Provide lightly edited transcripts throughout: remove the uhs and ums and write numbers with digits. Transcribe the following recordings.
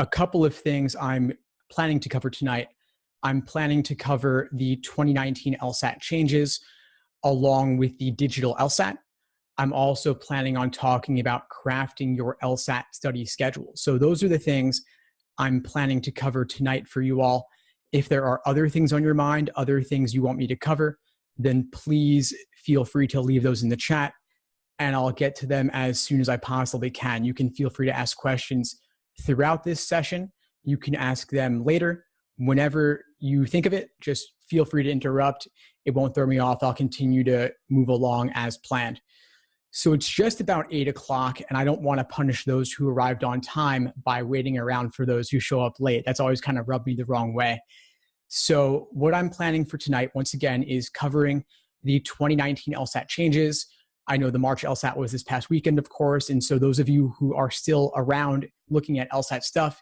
a couple of things I'm planning to cover tonight. I'm planning to cover the 2019 LSAT changes along with the digital LSAT. I'm also planning on talking about crafting your LSAT study schedule. So those are the things I'm planning to cover tonight for you all. If there are other things on your mind, other things you want me to cover, then please feel free to leave those in the chat and I'll get to them as soon as I possibly can. You can feel free to ask questions throughout this session. You can ask them later. Whenever you think of it, just feel free to interrupt. It won't throw me off. I'll continue to move along as planned. So it's just about 8 o'clock, and I don't want to punish those who arrived on time by waiting around for those who show up late. That's always kind of rubbed me the wrong way. So what I'm planning for tonight, once again, is covering the 2019 LSAT changes. I know the March LSAT was this past weekend, of course, and so those of you who are still around looking at LSAT stuff,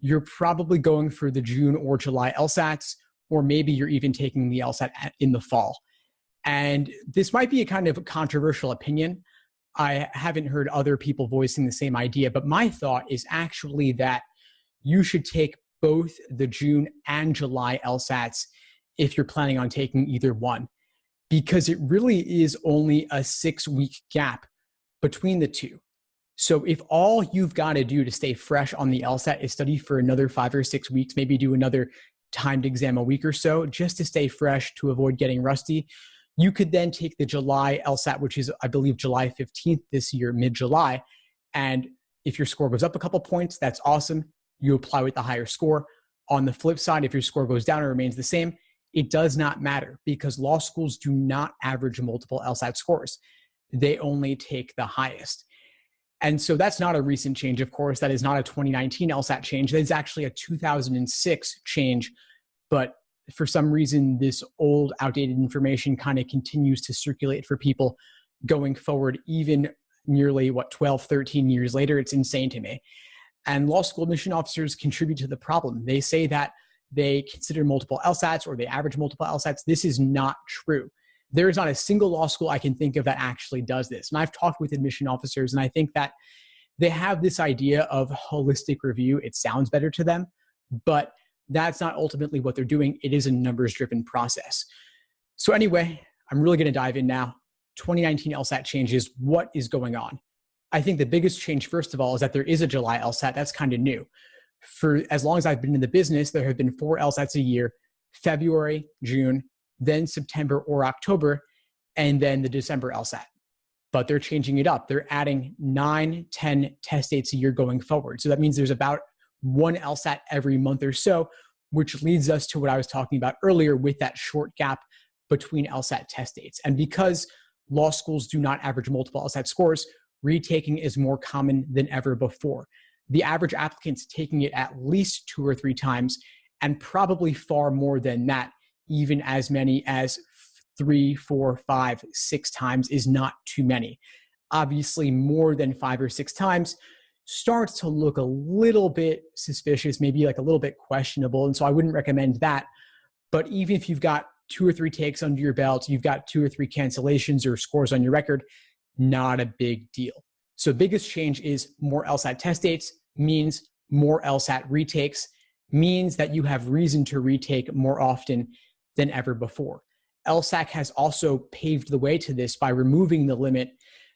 you're probably going for the June or July LSATs, or maybe you're even taking the LSAT in the fall. And this might be a kind of controversial opinion. I haven't heard other people voicing the same idea, but my thought is actually that you should take both the June and July LSATs if you're planning on taking either one, because it really is only a 6-week gap between the two. So if all you've got to do to stay fresh on the LSAT is study for another 5 or 6 weeks, maybe do another timed exam a week or so, just to stay fresh to avoid getting rusty, you could then take the July LSAT, which is, I believe, July 15th this year, mid-July. And if your score goes up a couple points, that's awesome. You apply with the higher score. On the flip side, if your score goes down or remains the same, it does not matter because law schools do not average multiple LSAT scores. They only take the highest. And so that's not a recent change, of course. That is not a 2019 LSAT change. That is actually a 2006 change. But for some reason, this old, outdated information kind of continues to circulate for people going forward, even nearly, 12, 13 years later. It's insane to me. And law school admission officers contribute to the problem. They say that they consider multiple LSATs or they average multiple LSATs. This is not true. There is not a single law school I can think of that actually does this. And I've talked with admission officers, and I think that they have this idea of holistic review. It sounds better to them, but that's not ultimately what they're doing. It is a numbers-driven process. So anyway, I'm really going to dive in now. 2019 LSAT changes. What is going on? I think the biggest change, first of all, is that there is a July LSAT. That's kind of new. For as long as I've been in the business, there have been 4 LSATs a year: February, June, then September or October, and then the December LSAT. But they're changing it up. They're adding 9, 10 test dates a year going forward. So that means there's about 1 LSAT every month or so, which leads us to what I was talking about earlier with that short gap between LSAT test dates. And because law schools do not average multiple LSAT scores, retaking is more common than ever before. The average applicant's taking it at least 2 or 3 times, and probably far more than that. Even as many as 3, 4, 5, 6 times is not too many. Obviously, more than 5 or 6 times starts to look a little bit suspicious, maybe like a little bit questionable. And so I wouldn't recommend that. But even if you've got 2 or 3 takes under your belt, you've got 2 or 3 cancellations or scores on your record, not a big deal. So biggest change is more LSAT test dates means more LSAT retakes, means that you have reason to retake more often than ever before. LSAC has also paved the way to this by removing the limit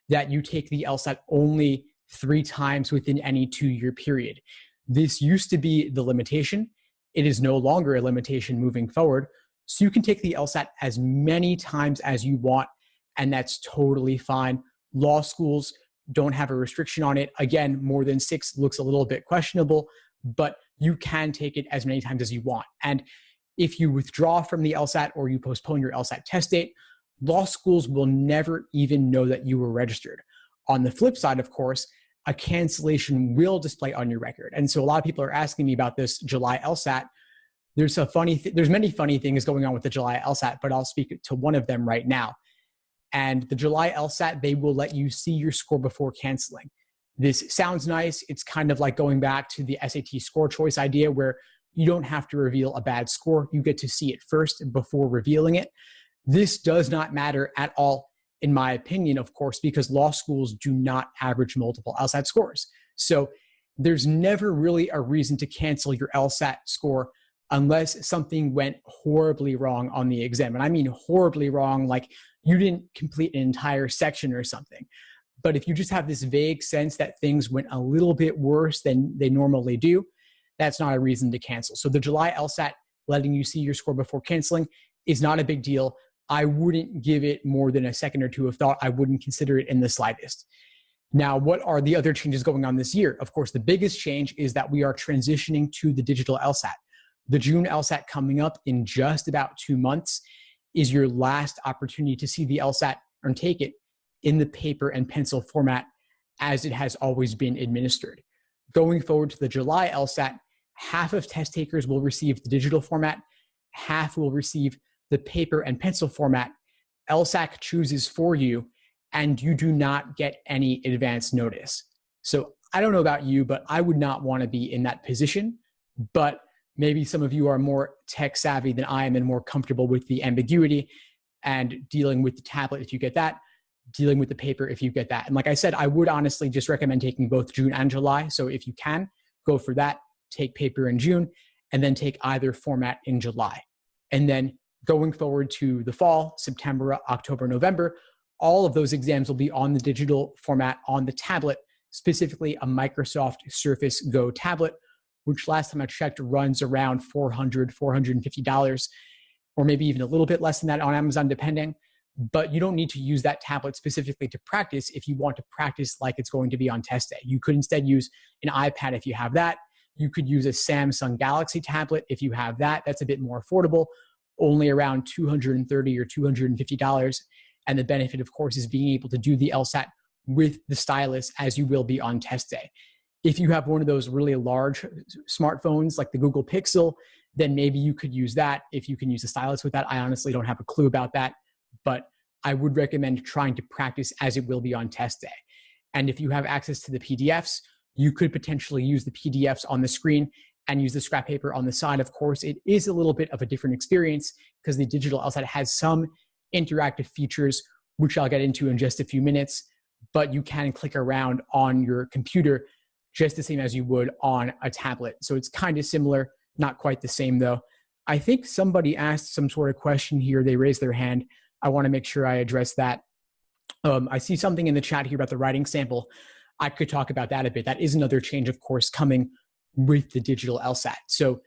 that you take the LSAT only 3 times within any 2-year period. This used to be the limitation. It is no longer a limitation moving forward. So you can take the LSAT as many times as you want, and that's totally fine. Law schools don't have a restriction on it. Again, more than 6 looks a little bit questionable, but you can take it as many times as you want. And if you withdraw from the LSAT or you postpone your LSAT test date, law schools will never even know that you were registered. On the flip side, of course, a cancellation will display on your record. And so a lot of people are asking me about this July LSAT. There's many funny things going on with the July LSAT, but I'll speak to one of them right now. And the July LSAT, they will let you see your score before canceling. This sounds nice. It's kind of like going back to the SAT score choice idea where you don't have to reveal a bad score. You get to see it first before revealing it. This does not matter at all, in my opinion, of course, because law schools do not average multiple LSAT scores. So there's never really a reason to cancel your LSAT score unless something went horribly wrong on the exam. And I mean horribly wrong, like you didn't complete an entire section or something. But if you just have this vague sense that things went a little bit worse than they normally do, that's not a reason to cancel. So the July LSAT letting you see your score before canceling is not a big deal. I wouldn't give it more than a second or two of thought. I wouldn't consider it in the slightest. Now, what are the other changes going on this year? Of course, the biggest change is that we are transitioning to the digital LSAT. The June LSAT coming up in just about 2 months is your last opportunity to see the LSAT and take it in the paper and pencil format as it has always been administered. Going forward to the July LSAT, half of test takers will receive the digital format, half will receive the paper and pencil format. LSAC chooses for you, and you do not get any advance notice. So I don't know about you, but I would not want to be in that position. But maybe some of you are more tech savvy than I am and more comfortable with the ambiguity and dealing with the tablet if you get that, dealing with the paper if you get that. And like I said, I would honestly just recommend taking both June and July. So if you can, go for that, take paper in June, and then take either format in July. And then going forward to the fall, September, October, November, all of those exams will be on the digital format on the tablet, specifically a Microsoft Surface Go tablet, which last time I checked runs around $400, $450, or maybe even a little bit less than that on Amazon, depending. But you don't need to use that tablet specifically to practice if you want to practice like it's going to be on test day. You could instead use an iPad if you have that. You could use a Samsung Galaxy tablet if you have that. That's a bit more affordable, only around $230 or $250. And the benefit, of course, is being able to do the LSAT with the stylus as you will be on test day. If you have one of those really large smartphones like the Google Pixel, then maybe you could use that. If you can use the stylus with that, I honestly don't have a clue about that, but I would recommend trying to practice as it will be on test day. And if you have access to the PDFs, you could potentially use the PDFs on the screen and use the scrap paper on the side. Of course, it is a little bit of a different experience because the digital LSAT has some interactive features, which I'll get into in just a few minutes, but you can click around on your computer just the same as you would on a tablet. So it's kind of similar, not quite the same though. I think somebody asked some sort of question here. They raised their hand. I want to make sure I address that. I see something in the chat here about the writing sample. I could talk about that a bit. That is another change, of course, coming with the digital LSAT. So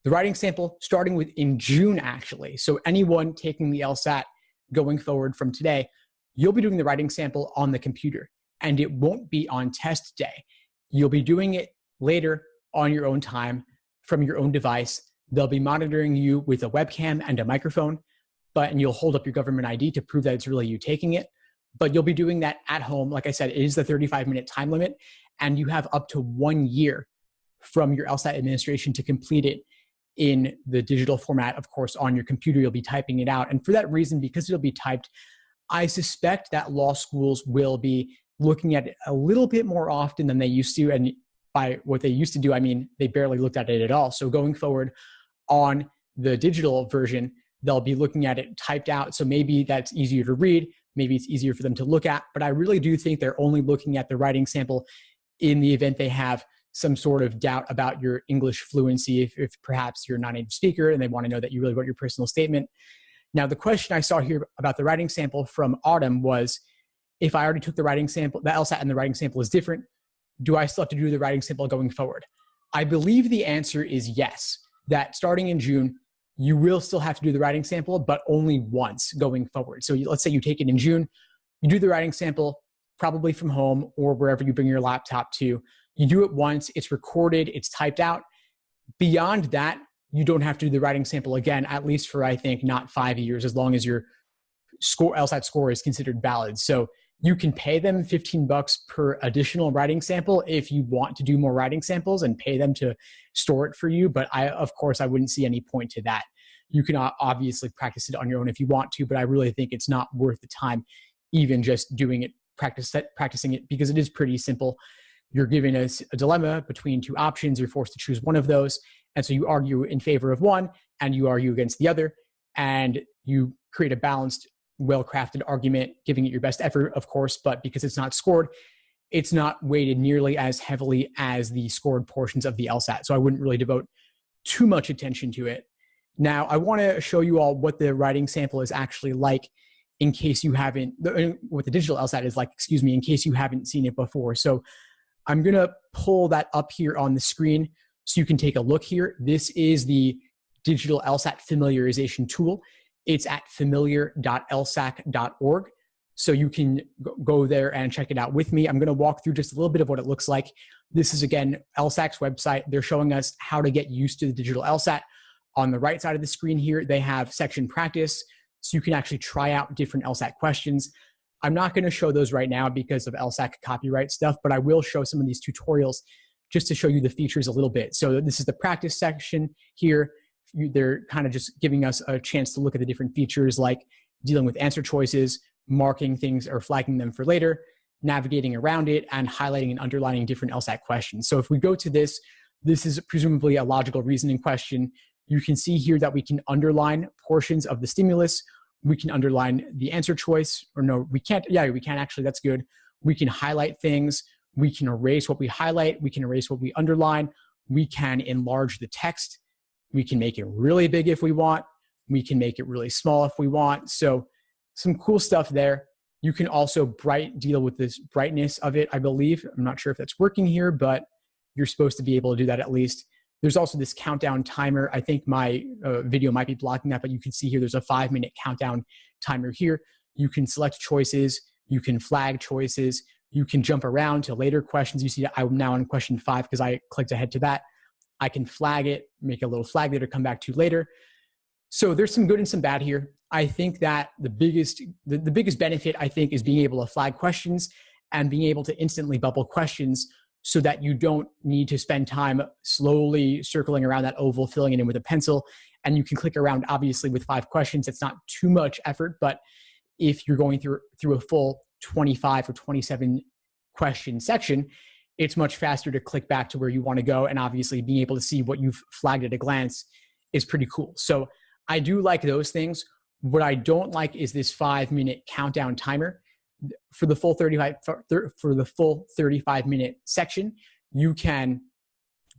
the writing sample starting with in June, actually. So anyone taking the LSAT going forward from today, you'll be doing the writing sample on the computer, and it won't be on test day. You'll be doing it later on your own time from your own device. They'll be monitoring you with a webcam and a microphone, and you'll hold up your government ID to prove that it's really you taking it. But you'll be doing that at home. Like I said, it is the 35-minute time limit, and you have up to 1 year from your LSAT administration to complete it in the digital format. Of course, on your computer, you'll be typing it out. And for that reason, because it'll be typed, I suspect that law schools will be looking at it a little bit more often than they used to. And by what they used to do, I mean, they barely looked at it at all. So going forward on the digital version, they'll be looking at it typed out. So maybe that's easier to read. Maybe it's easier for them to look at. But I really do think they're only looking at the writing sample in the event they have some sort of doubt about your English fluency, if perhaps you're not a native speaker and they want to know that you really wrote your personal statement. Now, the question I saw here about the writing sample from Autumn was, if I already took the writing sample, the LSAT and the writing sample is different, do I still have to do the writing sample going forward? I believe the answer is yes, that starting in June, you will still have to do the writing sample, but only once going forward. So let's say you take it in June, you do the writing sample probably from home or wherever you bring your laptop to. You do it once, it's recorded, it's typed out. Beyond that, you don't have to do the writing sample again, at least for, I think, not 5 years, as long as your LSAT score is considered valid. So you can pay them $15 per additional writing sample if you want to do more writing samples and pay them to store it for you. But of course, I wouldn't see any point to that. You can obviously practice it on your own if you want to, but I really think it's not worth the time, even just doing it, practicing it, because it is pretty simple. You're given a dilemma between two options. You're forced to choose one of those. And so you argue in favor of one and you argue against the other. And you create a balanced, well-crafted argument, giving it your best effort, of course, but because it's not scored, it's not weighted nearly as heavily as the scored portions of the LSAT. So I wouldn't really devote too much attention to it. Now, I want to show you all what the writing sample is actually like in case you haven't, what the digital LSAT is like, excuse me, in case you haven't seen it before. So I'm going to pull that up here on the screen so you can take a look here. This is the digital LSAT familiarization tool. It's at familiar.lsac.org. So you can go there and check it out with me. I'm going to walk through just a little bit of what it looks like. This is, again, LSAC's website. They're showing us how to get used to the digital LSAT. On the right side of the screen here, they have section practice, so you can actually try out different LSAT questions. I'm not going to show those right now because of LSAC copyright stuff, but I will show some of these tutorials just to show you the features a little bit. So this is the practice section here. They're kind of just giving us a chance to look at the different features like dealing with answer choices, marking things or flagging them for later, navigating around it, and highlighting and underlining different LSAT questions. So if we go to this is presumably a logical reasoning question. You can see here that we can underline portions of the stimulus. We can underline the answer choice, or no, we can't. Yeah, we can actually, that's good. We can highlight things. We can erase what we highlight. We can erase what we underline. We can enlarge the text. We can make it really big if we want. We can make it really small if we want. So some cool stuff there. You can also deal with this brightness of it, I believe. I'm not sure if that's working here, but you're supposed to be able to do that at least. There's also this countdown timer. I think my video might be blocking that, but you can see here there's a 5-minute countdown timer here. You can select choices. You can flag choices. You can jump around to later questions. You see I'm now on question 5 because I clicked ahead to that. I can flag it, make a little flag there to come back to later. So there's some good and some bad here. I think that the biggest benefit, I think, is being able to flag questions and being able to instantly bubble questions so that you don't need to spend time slowly circling around that oval, filling it in with a pencil. And you can click around, obviously, with 5 questions. It's not too much effort, but if you're going through a full 25 or 27 question section, it's much faster to click back to where you want to go. And obviously being able to see what you've flagged at a glance is pretty cool. So I do like those things. What I don't like is this 5-minute countdown timer. For the full 35-minute section, you can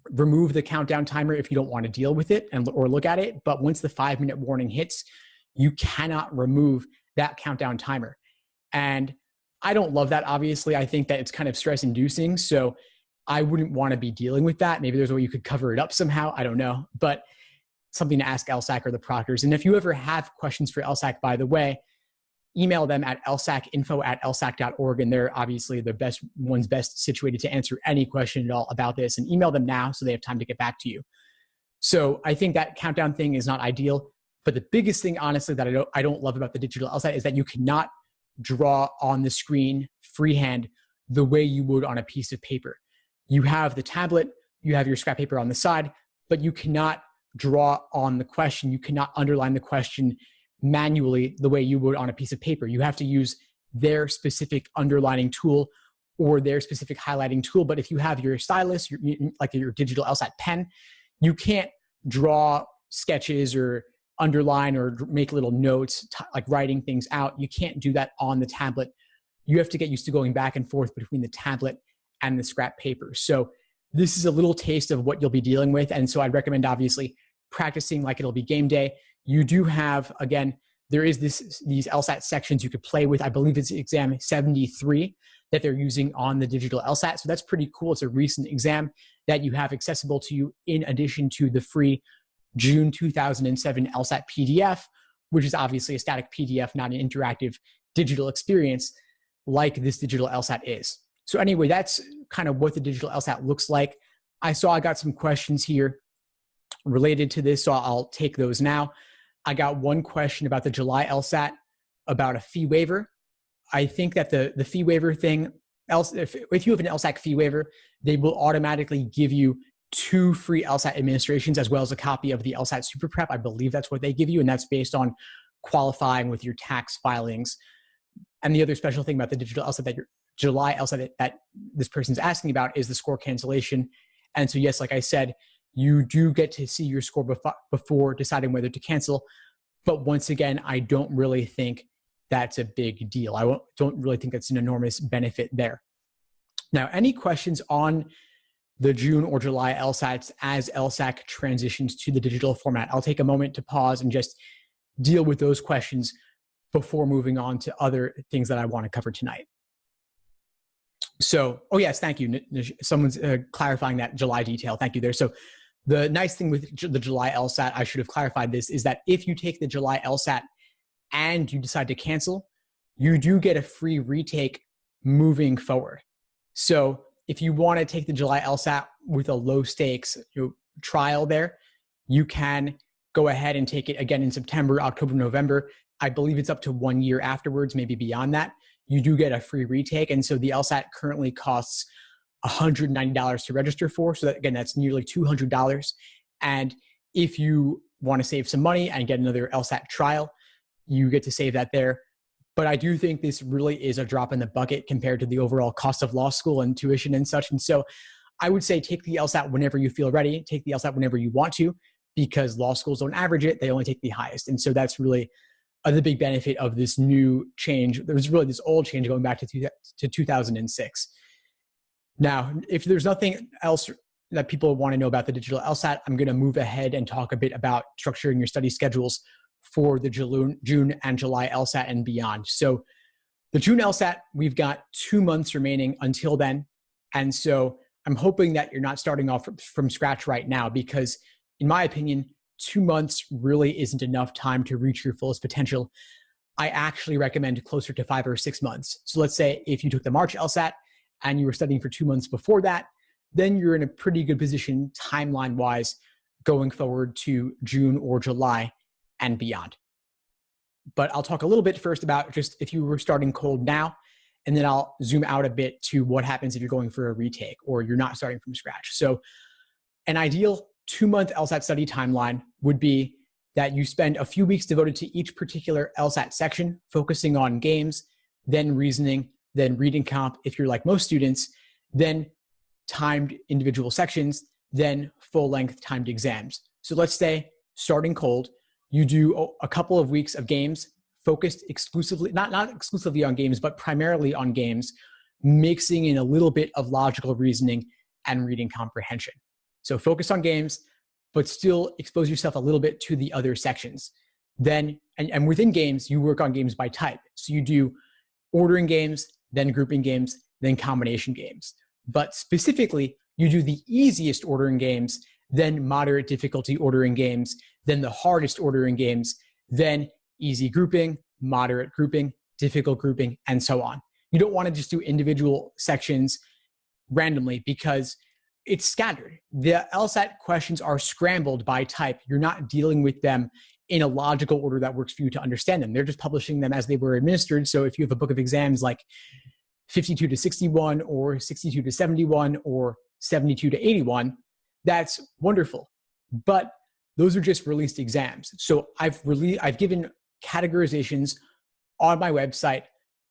remove the countdown timer if you don't want to deal with it or look at it. But once the 5-minute warning hits, you cannot remove that countdown timer. And I don't love that, obviously. I think that it's kind of stress-inducing, so I wouldn't want to be dealing with that. Maybe there's a way you could cover it up somehow. I don't know. But something to ask LSAC or the proctors. And if you ever have questions for LSAC, by the way, email them at lsacinfo@lsac.org, and they're obviously the best situated to answer any question at all about this. And email them now so they have time to get back to you. So I think that countdown thing is not ideal. But the biggest thing, honestly, that I don't love about the digital LSAT is that you cannot draw on the screen freehand the way you would on a piece of paper. You have the tablet, you have your scrap paper on the side, but you cannot draw on the question. You cannot underline the question manually the way you would on a piece of paper. You have to use their specific underlining tool or their specific highlighting tool. But if you have your stylus, like your digital LSAT pen, you can't draw sketches or underline or make little notes, like writing things out. You can't do that on the tablet. You have to get used to going back and forth between the tablet and the scrap paper. So this is a little taste of what you'll be dealing with. And so I'd recommend, obviously, practicing like it'll be game day. You do have, again, there is these LSAT sections you could play with. I believe it's exam 73 that they're using on the digital LSAT. So that's pretty cool. It's a recent exam that you have accessible to you in addition to the free June 2007 LSAT PDF, which is obviously a static PDF, not an interactive digital experience like this digital LSAT is. So anyway, that's kind of what the digital LSAT looks like. I got some questions here related to this, so I'll take those now. I got one question about the July LSAT about a fee waiver. I think that the fee waiver thing, if you have an LSAC fee waiver, they will automatically give you 2 free LSAT administrations as well as a copy of the LSAT Super Prep. I believe that's what they give you, and that's based on qualifying with your tax filings. And the other special thing about the digital LSAT, July LSAT that this person's asking about, is the score cancellation. And so, yes, like I said, you do get to see your score before deciding whether to cancel. But once again, I don't really think that's a big deal. I don't really think that's an enormous benefit there. Now, any questions on the June or July LSATs as LSAC transitions to the digital format? I'll take a moment to pause and just deal with those questions before moving on to other things that I want to cover tonight. So, oh yes, thank you. Someone's clarifying that July detail. Thank you there. So the nice thing with the July LSAT, I should have clarified this, is that if you take the July LSAT and you decide to cancel, you do get a free retake moving forward. So if you want to take the July LSAT with a low stakes trial there, you can go ahead and take it again in September, October, November. I believe it's up to 1 year afterwards, maybe beyond that. You do get a free retake. And so the LSAT currently costs $190 to register for. So that, again, that's nearly $200. And if you want to save some money and get another LSAT trial, you get to save that there. But I do think this really is a drop in the bucket compared to the overall cost of law school and tuition and such. And so I would say take the LSAT whenever you feel ready. Take the LSAT whenever you want to, because law schools don't average it. They only take the highest. And so that's really the big benefit of this new change. There was really this old change going back to 2006. Now, if there's nothing else that people want to know about the digital LSAT, I'm going to move ahead and talk a bit about structuring your study schedules for the June and July LSAT and beyond. So the June LSAT, we've got 2 months remaining until then. And so I'm hoping that you're not starting off from scratch right now, because in my opinion, 2 months really isn't enough time to reach your fullest potential. I actually recommend closer to 5 or 6 months. So let's say if you took the March LSAT and you were studying for 2 months before that, then you're in a pretty good position timeline-wise going forward to June or July and beyond. But I'll talk a little bit first about just if you were starting cold now, and then I'll zoom out a bit to what happens if you're going for a retake or you're not starting from scratch. So an ideal 2-month LSAT study timeline would be that you spend a few weeks devoted to each particular LSAT section, focusing on games, then reasoning, then reading comp, if you're like most students, then timed individual sections, then full-length timed exams. So let's say, starting cold, you do a couple of weeks of games focused exclusively, not exclusively on games, but primarily on games, mixing in a little bit of logical reasoning and reading comprehension. So focus on games, but still expose yourself a little bit to the other sections. Then, and within games, you work on games by type. So you do ordering games, then grouping games, then combination games. But specifically, you do the easiest ordering games, then moderate difficulty ordering games, then the hardest ordering games, then easy grouping, moderate grouping, difficult grouping, and so on. You don't want to just do individual sections randomly because it's scattered. The LSAT questions are scrambled by type. You're not dealing with them in a logical order that works for you to understand them. They're just publishing them as they were administered. So if you have a book of exams like 52 to 61 or 62 to 71 or 72 to 81, that's wonderful. But those are just released exams. So I've given categorizations on my website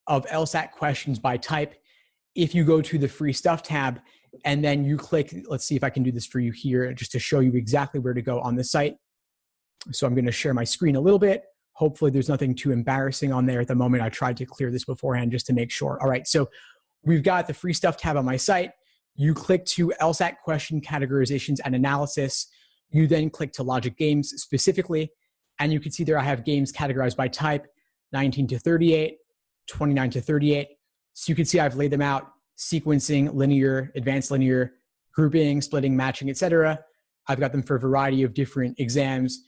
of LSAT questions by type. If you go to the free stuff tab and then you click, let's see if I can do this for you here just to show you exactly where to go on the site. So I'm going to share my screen a little bit. Hopefully there's nothing too embarrassing on there at the moment. I tried to clear this beforehand just to make sure. All right, so we've got the free stuff tab on my site. You click to LSAT question categorizations and analysis. You then click to logic games specifically. And you can see there I have games categorized by type, 19 to 38, 29 to 38. So you can see I've laid them out: sequencing, linear, advanced linear, grouping, splitting, matching, etc. I've got them for a variety of different exams,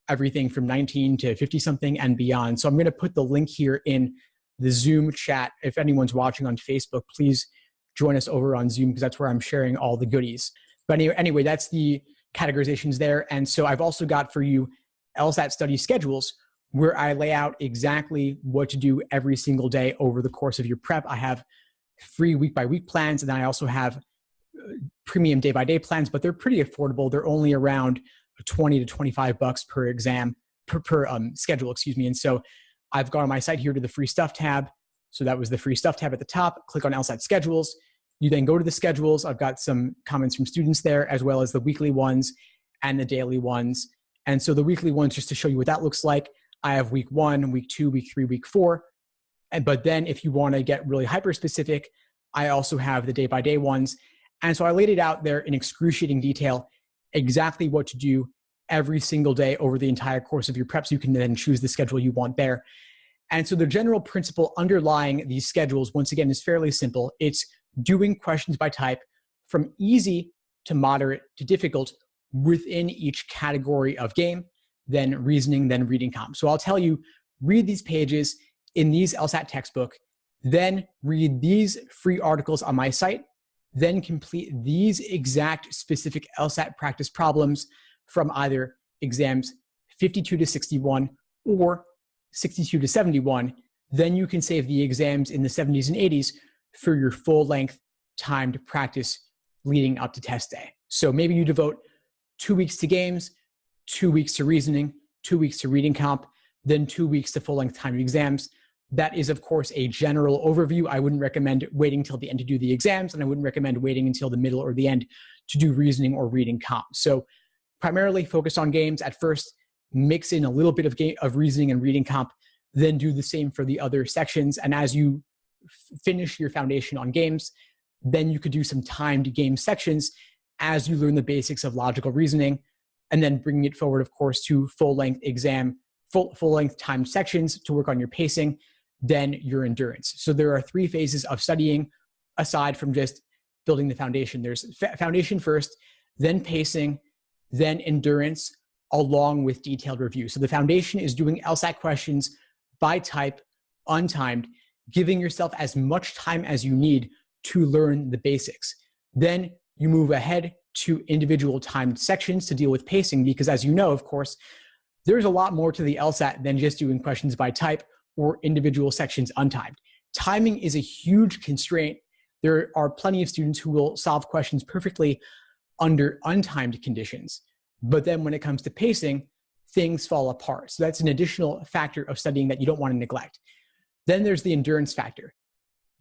everything from 19 to 50 something and beyond. So I'm going to put the link here in the Zoom chat. If anyone's watching on Facebook, please join us over on Zoom because that's where I'm sharing all the goodies. But anyway, that's the categorizations there. And so I've also got for you LSAT study schedules where I lay out exactly what to do every single day over the course of your prep. I have free week-by-week plans, and then I also have premium day-by-day plans, but they're pretty affordable. They're only around $20 to $25 per exam, per schedule, excuse me. And so I've gone on my site here to the free stuff tab. So that was the free stuff tab at the top. Click on LSAT schedules. You then go to the schedules. I've got some comments from students there, as well as the weekly ones and the daily ones. And so the weekly ones, just to show you what that looks like, I have week 1, week 2, week 3, week 4. But then if you want to get really hyper specific, I also have the day-by-day ones. And so I laid it out there in excruciating detail, exactly what to do every single day over the entire course of your prep, so you can then choose the schedule you want there. And so the general principle underlying these schedules, once again, is fairly simple. It's doing questions by type from easy to moderate to difficult within each category of game, then reasoning, then reading comp. So I'll tell you, read these pages in these LSAT textbook, then read these free articles on my site, then complete these exact specific LSAT practice problems from either exams 52 to 61 or 62 to 71. Then you can save the exams in the 70s and 80s for your full-length timed practice leading up to test day. So maybe you devote 2 weeks to games, 2 weeks to reasoning, 2 weeks to reading comp, then 2 weeks to full-length timed exams. That is, of course, a general overview. I wouldn't recommend waiting till the end to do the exams, and I wouldn't recommend waiting until the middle or the end to do reasoning or reading comp. So primarily focus on games at first, mix in a little bit of reasoning and reading comp, then do the same for the other sections. And as you finish your foundation on games, then you could do some timed game sections as you learn the basics of logical reasoning, and then bringing it forward, of course, to full-length exam, full-length timed sections to work on your pacing, then your endurance. So there are 3 phases of studying aside from just building the foundation. There's foundation first, then pacing, then endurance, along with detailed review. So the foundation is doing LSAT questions by type, untimed, giving yourself as much time as you need to learn the basics. Then you move ahead to individual timed sections to deal with pacing, because as you know, of course, there's a lot more to the LSAT than just doing questions by type or individual sections untimed. Timing is a huge constraint. There are plenty of students who will solve questions perfectly under untimed conditions. But then when it comes to pacing, things fall apart. So that's an additional factor of studying that you don't want to neglect. Then there's the endurance factor.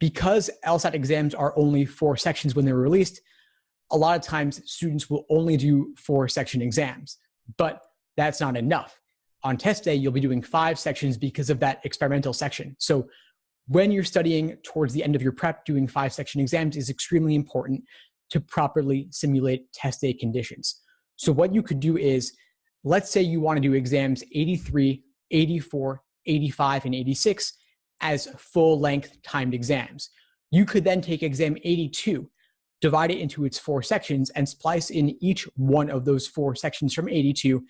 Because LSAT exams are only 4 sections when they're released, a lot of times students will only do 4-section exams, but that's not enough. On test day, you'll be doing 5 sections because of that experimental section. So when you're studying towards the end of your prep, doing 5-section exams is extremely important to properly simulate test day conditions. So what you could do is, let's say you want to do exams 83, 84, 85, and 86 as full-length timed exams. You could then take exam 82, divide it into its 4 sections, and splice in each one of those 4 sections from 82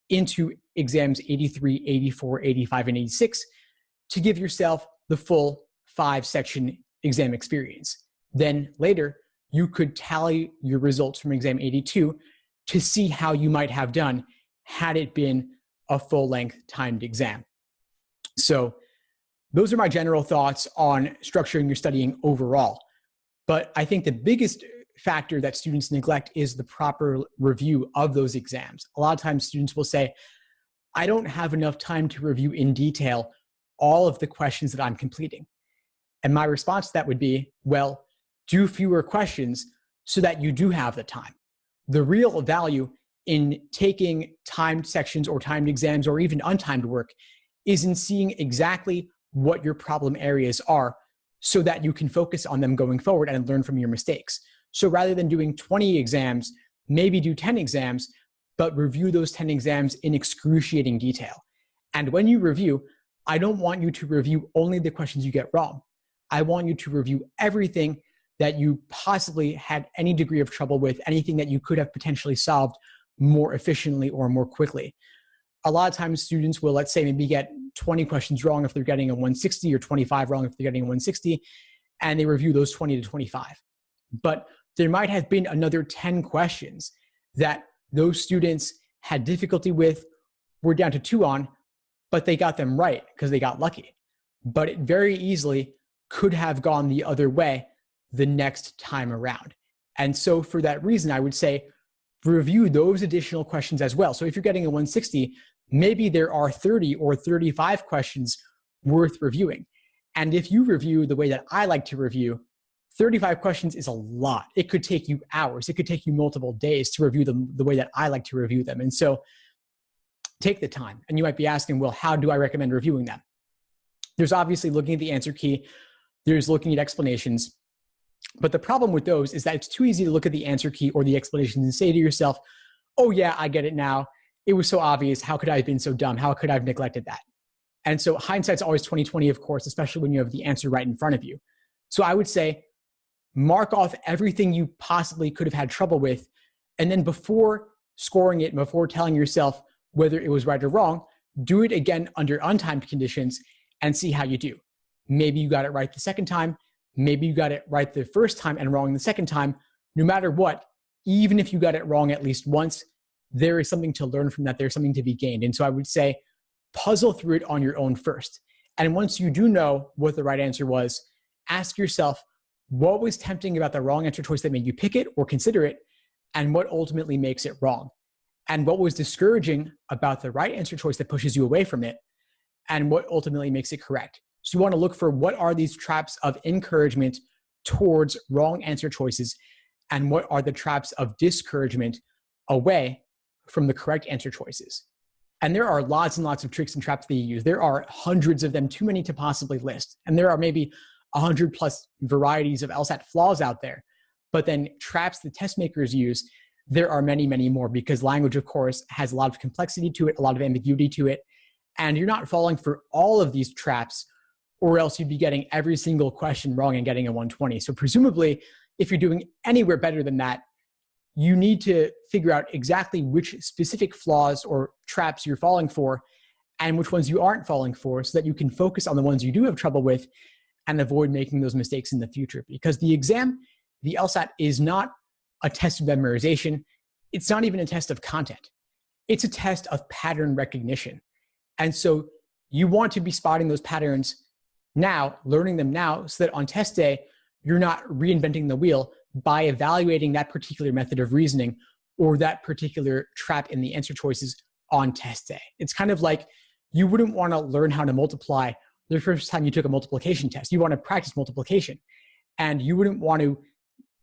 into exams 83, 84, 85, and 86 to give yourself the full 5-section exam experience. Then later, you could tally your results from exam 82 to see how you might have done had it been a full-length timed exam. So those are my general thoughts on structuring your studying overall. But I think the biggest factor that students neglect is the proper review of those exams. A lot of times students will say, I don't have enough time to review in detail all of the questions that I'm completing. And my response to that would be, well, do fewer questions so that you do have the time. The real value in taking timed sections or timed exams or even untimed work is in seeing exactly what your problem areas are so that you can focus on them going forward and learn from your mistakes. So rather than doing 20 exams, maybe do 10 exams, but review those 10 exams in excruciating detail. And when you review, I don't want you to review only the questions you get wrong. I want you to review everything that you possibly had any degree of trouble with, anything that you could have potentially solved more efficiently or more quickly. A lot of times students will, let's say, maybe get 20 questions wrong if they're getting a 160 or 25 wrong if they're getting a 160, and they review those 20 to 25. But there might have been another 10 questions that those students had difficulty with, were down to 2 on, but they got them right because they got lucky. But it very easily could have gone the other way the next time around. And so for that reason, I would say review those additional questions as well. So if you're getting a 160, maybe there are 30 or 35 questions worth reviewing. And if you review the way that I like to review, 35 questions is a lot. It could take you hours. It could take you multiple days to review them the way that I like to review them. And so take the time. And you might be asking, well, how do I recommend reviewing them? There's obviously looking at the answer key. There's looking at explanations. But the problem with those is that it's too easy to look at the answer key or the explanations and say to yourself, oh yeah, I get it now. It was so obvious. How could I have been so dumb? How could I have neglected that? And so hindsight's always 20/20, of course, especially when you have the answer right in front of you. So I would say mark off everything you possibly could have had trouble with. And then before scoring it, before telling yourself whether it was right or wrong, do it again under untimed conditions and see how you do. Maybe you got it right the second time. Maybe you got it right the first time and wrong the second time. No matter what, even if you got it wrong at least once, there is something to learn from that. There's something to be gained. And so I would say puzzle through it on your own first. And once you do know what the right answer was, ask yourself, what was tempting about the wrong answer choice that made you pick it or consider it, and what ultimately makes it wrong? And what was discouraging about the right answer choice that pushes you away from it, and what ultimately makes it correct? So you want to look for what are these traps of encouragement towards wrong answer choices, and what are the traps of discouragement away from the correct answer choices. And there are lots and lots of tricks and traps that you use. There are hundreds of them, too many to possibly list. And there are maybe 100 plus varieties of LSAT flaws out there. But then traps the test makers use, there are many, many more, because language, of course, has a lot of complexity to it, a lot of ambiguity to it. And you're not falling for all of these traps, or else you'd be getting every single question wrong and getting a 120. So presumably, if you're doing anywhere better than that, you need to figure out exactly which specific flaws or traps you're falling for and which ones you aren't falling for, so that you can focus on the ones you do have trouble with and avoid making those mistakes in the future. Because the exam, the LSAT, is not a test of memorization. It's not even a test of content. It's a test of pattern recognition. And so you want to be spotting those patterns now, learning them now, so that on test day, you're not reinventing the wheel by evaluating that particular method of reasoning or that particular trap in the answer choices on test day. It's kind of like you wouldn't want to learn how to multiply the first time you took a multiplication test. You want to practice multiplication, and you wouldn't want to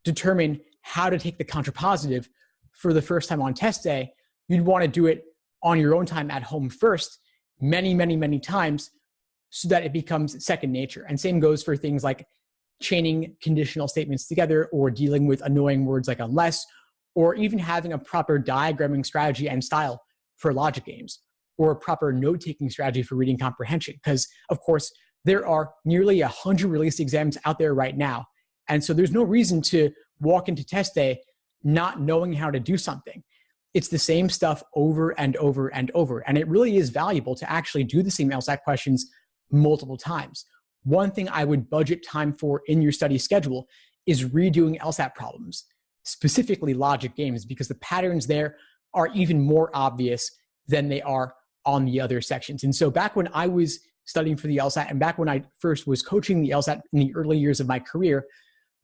determine how to take the contrapositive for the first time on test day. You'd want to do it on your own time at home first, many, many, many times, so that it becomes second nature. And same goes for things like chaining conditional statements together, or dealing with annoying words like unless, or even having a proper diagramming strategy and style for logic games, or a proper note-taking strategy for reading comprehension. Because, of course, there are nearly 100 released exams out there right now. And so there's no reason to walk into test day not knowing how to do something. It's the same stuff over and over and over. And it really is valuable to actually do the same LSAT questions multiple times. One thing I would budget time for in your study schedule is redoing LSAT problems, specifically logic games, because the patterns there are even more obvious than they are on the other sections. And so back when I was studying for the LSAT, and back when I first was coaching the LSAT in the early years of my career,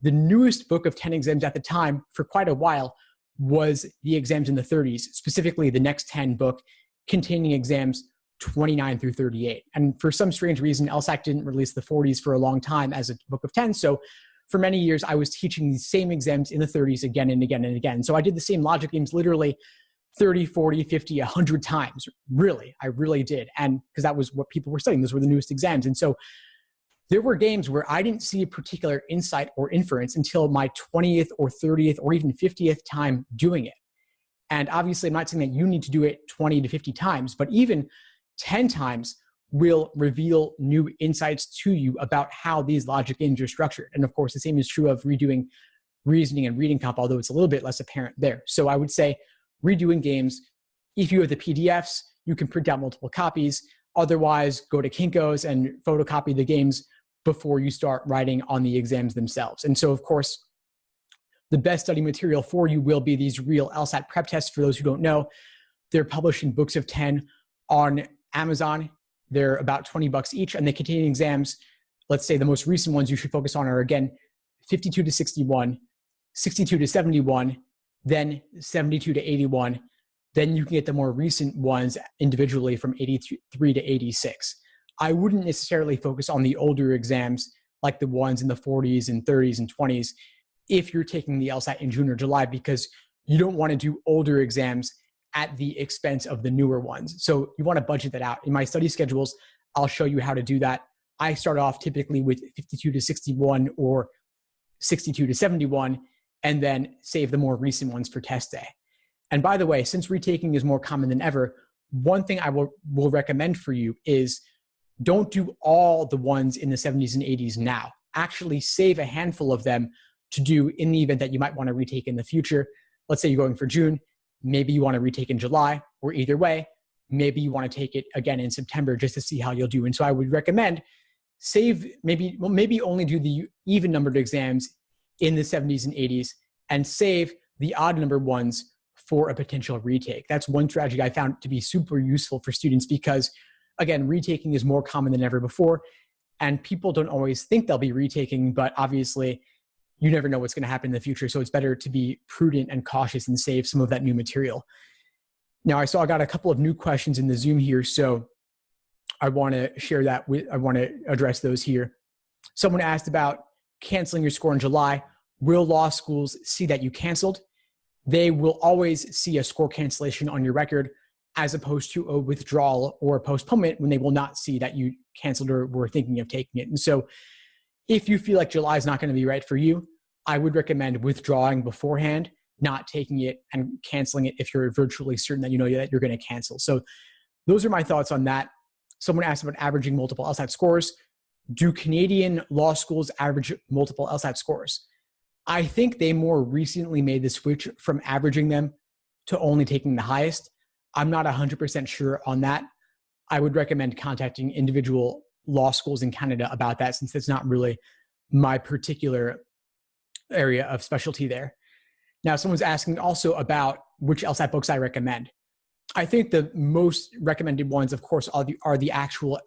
the newest book of 10 exams at the time for quite a while was the exams in the 30s, specifically the Next 10 book containing exams 29 through 38. And for some strange reason, LSAT didn't release the 40s for a long time as a book of 10. So for many years, I was teaching the same exams in the 30s again and again and again. So I did the same logic games literally 30, 40, 50, 100 times. Really, I really did. And because that was what people were studying. Those were the newest exams. And so there were games where I didn't see a particular insight or inference until my 20th or 30th or even 50th time doing it. And obviously, I'm not saying that you need to do it 20 to 50 times, but even 10 times will reveal new insights to you about how these logic games are structured. And of course, the same is true of redoing reasoning and reading comp, although it's a little bit less apparent there. So I would say redoing games, if you have the PDFs, you can print out multiple copies. Otherwise, go to Kinko's and photocopy the games before you start writing on the exams themselves. And so, of course, the best study material for you will be these real LSAT prep tests. For those who don't know, they're published in books of 10 on Amazon. They're about $20 each, and they contain exams. Let's say the most recent ones you should focus on are, again, 52 to 61, 62 to 71, then 72 to 81. Then you can get the more recent ones individually from 83 to 86. I wouldn't necessarily focus on the older exams like the ones in the 40s and 30s and 20s if you're taking the LSAT in June or July, because you don't want to do older exams at the expense of the newer ones. So you want to budget that out. In my study schedules, I'll show you how to do that. I start off typically with 52 to 61 or 62 to 71, and then save the more recent ones for test day. And by the way, since retaking is more common than ever, one thing I will recommend for you is don't do all the ones in the 70s and 80s now. Actually save a handful of them to do in the event that you might want to retake in the future. Let's say you're going for June, maybe you want to retake in July, or either way, maybe you want to take it again in September just to see how you'll do. And so I would recommend save maybe only do the even numbered exams in the 70s and 80s and save the odd numbered ones for a potential retake. That's one strategy I found to be super useful for students because, again, retaking is more common than ever before, and people don't always think they'll be retaking, but obviously you never know what's going to happen in the future. So it's better to be prudent and cautious and save some of that new material. Now, I got a couple of new questions in the Zoom here, so I want to share that I want to address those here. Someone asked about canceling your score in July. Will law schools see that you canceled? They will always see a score cancellation on your record as opposed to a withdrawal or a postponement when they will not see that you canceled or were thinking of taking it. And so if you feel like July is not going to be right for you, I would recommend withdrawing beforehand, not taking it and canceling it if you're virtually certain that you know that you're going to cancel. So those are my thoughts on that. Someone asked about averaging multiple LSAT scores. Do Canadian law schools average multiple LSAT scores? I think they more recently made the switch from averaging them to only taking the highest. I'm not 100% sure on that. I would recommend contacting individual law schools in Canada about that, since it's not really my particular area of specialty there. Now, someone's asking also about which LSAT books I recommend. I think the most recommended ones, of course, are the actual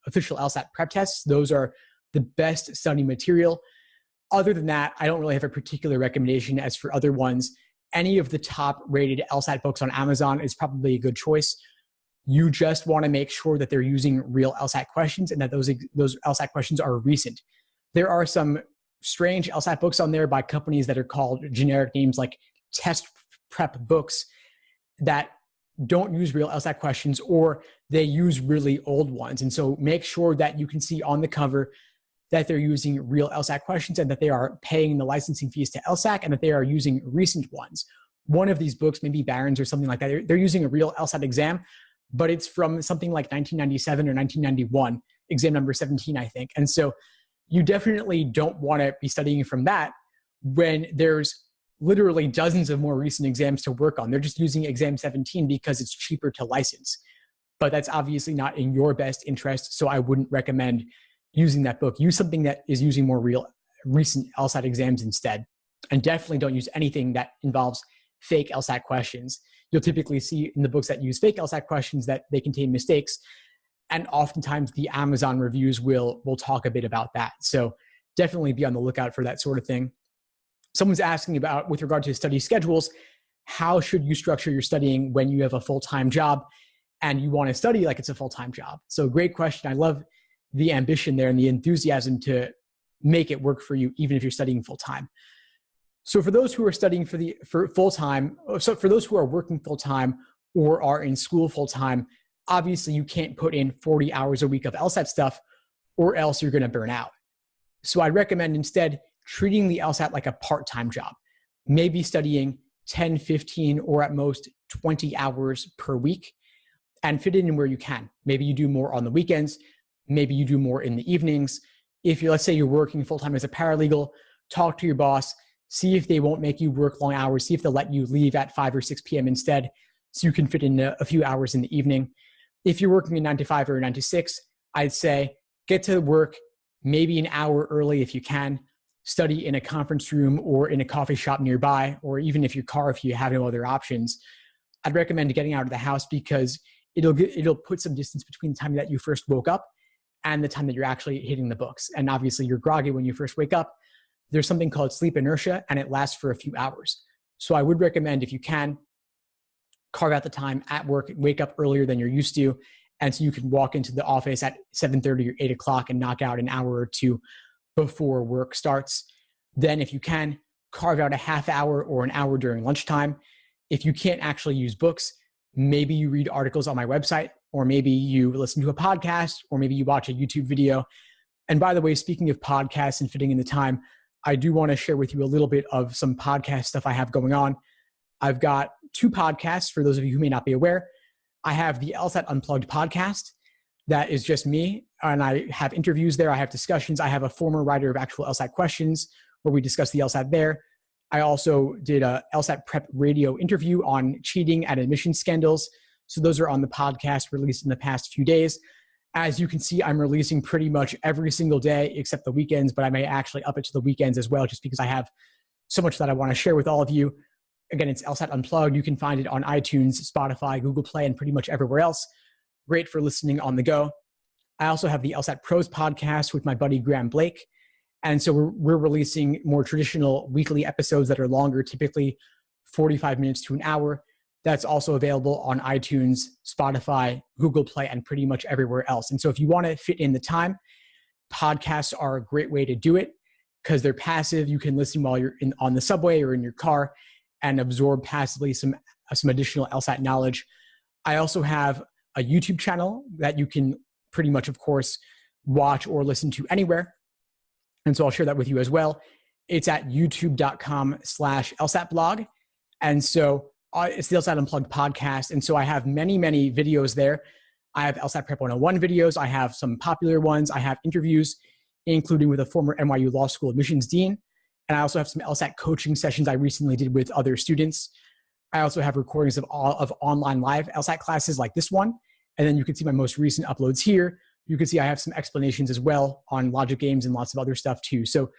official LSAT prep tests. Those are the best study material. Other than that, I don't really have a particular recommendation. As for other ones, any of the top rated LSAT books on Amazon is probably a good choice. You just want to make sure that they're using real LSAT questions and that those LSAT questions are recent. There are some strange LSAT books on there by companies that are called generic names like test prep books that don't use real LSAT questions, or they use really old ones. And so make sure that you can see on the cover that they're using real LSAT questions and that they are paying the licensing fees to LSAC and that they are using recent ones. One of these books, maybe Barron's or something like that, they're using a real LSAT exam, but it's from something like 1997 or 1991, exam number 17, I think. And so you definitely don't want to be studying from that when there's literally dozens of more recent exams to work on. They're just using exam 17 because it's cheaper to license. But that's obviously not in your best interest, so I wouldn't recommend using that book. Use something that is using more recent LSAT exams instead. And definitely don't use anything that involves fake LSAT questions. You'll typically see in the books that use fake LSAT questions that they contain mistakes. And oftentimes the Amazon reviews will talk a bit about that. So definitely be on the lookout for that sort of thing. Someone's asking about, with regard to study schedules, how should you structure your studying when you have a full-time job and you want to study like it's a full-time job? So great question. I love the ambition there and the enthusiasm to make it work for you, even if you're studying full-time. So for those who are studying for full-time, so for those who are working full-time or are in school full-time, obviously you can't put in 40 hours a week of LSAT stuff or else you're going to burn out. So I'd recommend instead treating the LSAT like a part-time job, maybe studying 10, 15, or at most 20 hours per week and fit it in where you can. Maybe you do more on the weekends. Maybe you do more in the evenings. Let's say you're working full-time as a paralegal, talk to your boss, see if they won't make you work long hours, see if they'll let you leave at 5 or 6 p.m. instead so you can fit in a few hours in the evening. If you're working a 9 to 5 or a 9 to 6, I'd say get to work maybe an hour early if you can. Study in a conference room or in a coffee shop nearby, or even if you have no other options. I'd recommend getting out of the house because it'll put some distance between the time that you first woke up and the time that you're actually hitting the books. And obviously you're groggy when you first wake up. There's something called sleep inertia and it lasts for a few hours. So I would recommend, if you can, carve out the time at work, wake up earlier than you're used to. And so you can walk into the office at 7:30 or 8 o'clock and knock out an hour or two before work starts. Then if you can, carve out a half hour or an hour during lunchtime. If you can't actually use books, maybe you read articles on my website, or maybe you listen to a podcast, or maybe you watch a YouTube video. And by the way, speaking of podcasts and fitting in the time, I do want to share with you a little bit of some podcast stuff I have going on. I've got 2 podcasts for those of you who may not be aware. I have the LSAT Unplugged podcast. That is just me, and I have interviews there. I have discussions. I have a former writer of actual LSAT questions where we discuss the LSAT there. I also did a LSAT Prep radio interview on cheating and admission scandals. So those are on the podcast released in the past few days. As you can see, I'm releasing pretty much every single day except the weekends, but I may actually up it to the weekends as well, just because I have so much that I want to share with all of you. Again, it's LSAT Unplugged. You can find it on iTunes, Spotify, Google Play, and pretty much everywhere else. Great for listening on the go. I also have the LSAT Pros podcast with my buddy Graham Blake. And so we're releasing more traditional weekly episodes that are longer, typically 45 minutes to an hour. That's also available on iTunes, Spotify, Google Play, and pretty much everywhere else. And so if you want to fit in the time, podcasts are a great way to do it because they're passive. You can listen while you're on the subway or in your car and absorb passively some additional LSAT knowledge. I also have a YouTube channel that you can pretty much, of course, watch or listen to anywhere. And so I'll share that with you as well. It's at youtube.com/LSAT blog. And so it's the LSAT Unplugged podcast. And so I have many, many videos there. I have LSAT Prep 101 videos. I have some popular ones. I have interviews, including with a former NYU Law School admissions dean. And I also have some LSAT coaching sessions I recently did with other students. I also have recordings of online live LSAT classes like this one. And then you can see my most recent uploads here. You can see I have some explanations as well on logic games and lots of other stuff too. So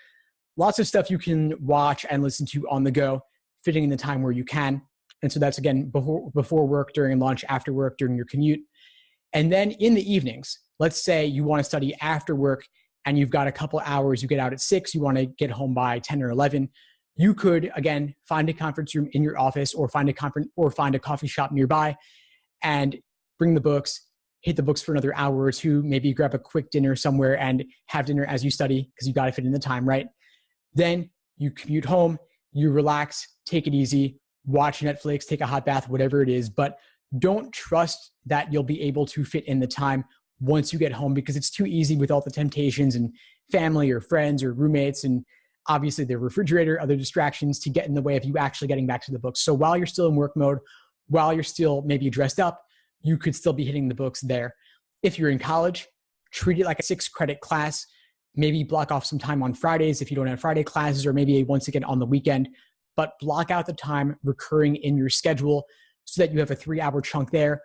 lots of stuff you can watch and listen to on the go, fitting in the time where you can. And so that's, again, before work, during lunch, after work, during your commute. And then in the evenings, let's say you want to study after work and you've got a couple hours, you get out at 6, you want to get home by 10 or 11. You could, again, find a conference room in your office or find a coffee shop nearby and bring the books, hit the books for another hour or two, maybe grab a quick dinner somewhere and have dinner as you study because you got to fit in the time, right? Then you commute home, you relax, take it easy, watch Netflix, take a hot bath, whatever it is, but don't trust that you'll be able to fit in the time once you get home because it's too easy with all the temptations and family or friends or roommates and obviously the refrigerator, other distractions to get in the way of you actually getting back to the books. So while you're still in work mode, while you're still maybe dressed up, you could still be hitting the books there. If you're in college, treat it like a 6-credit class. Maybe block off some time on Fridays if you don't have Friday classes, or maybe once again on the weekend, but block out the time recurring in your schedule so that you have a 3-hour chunk there,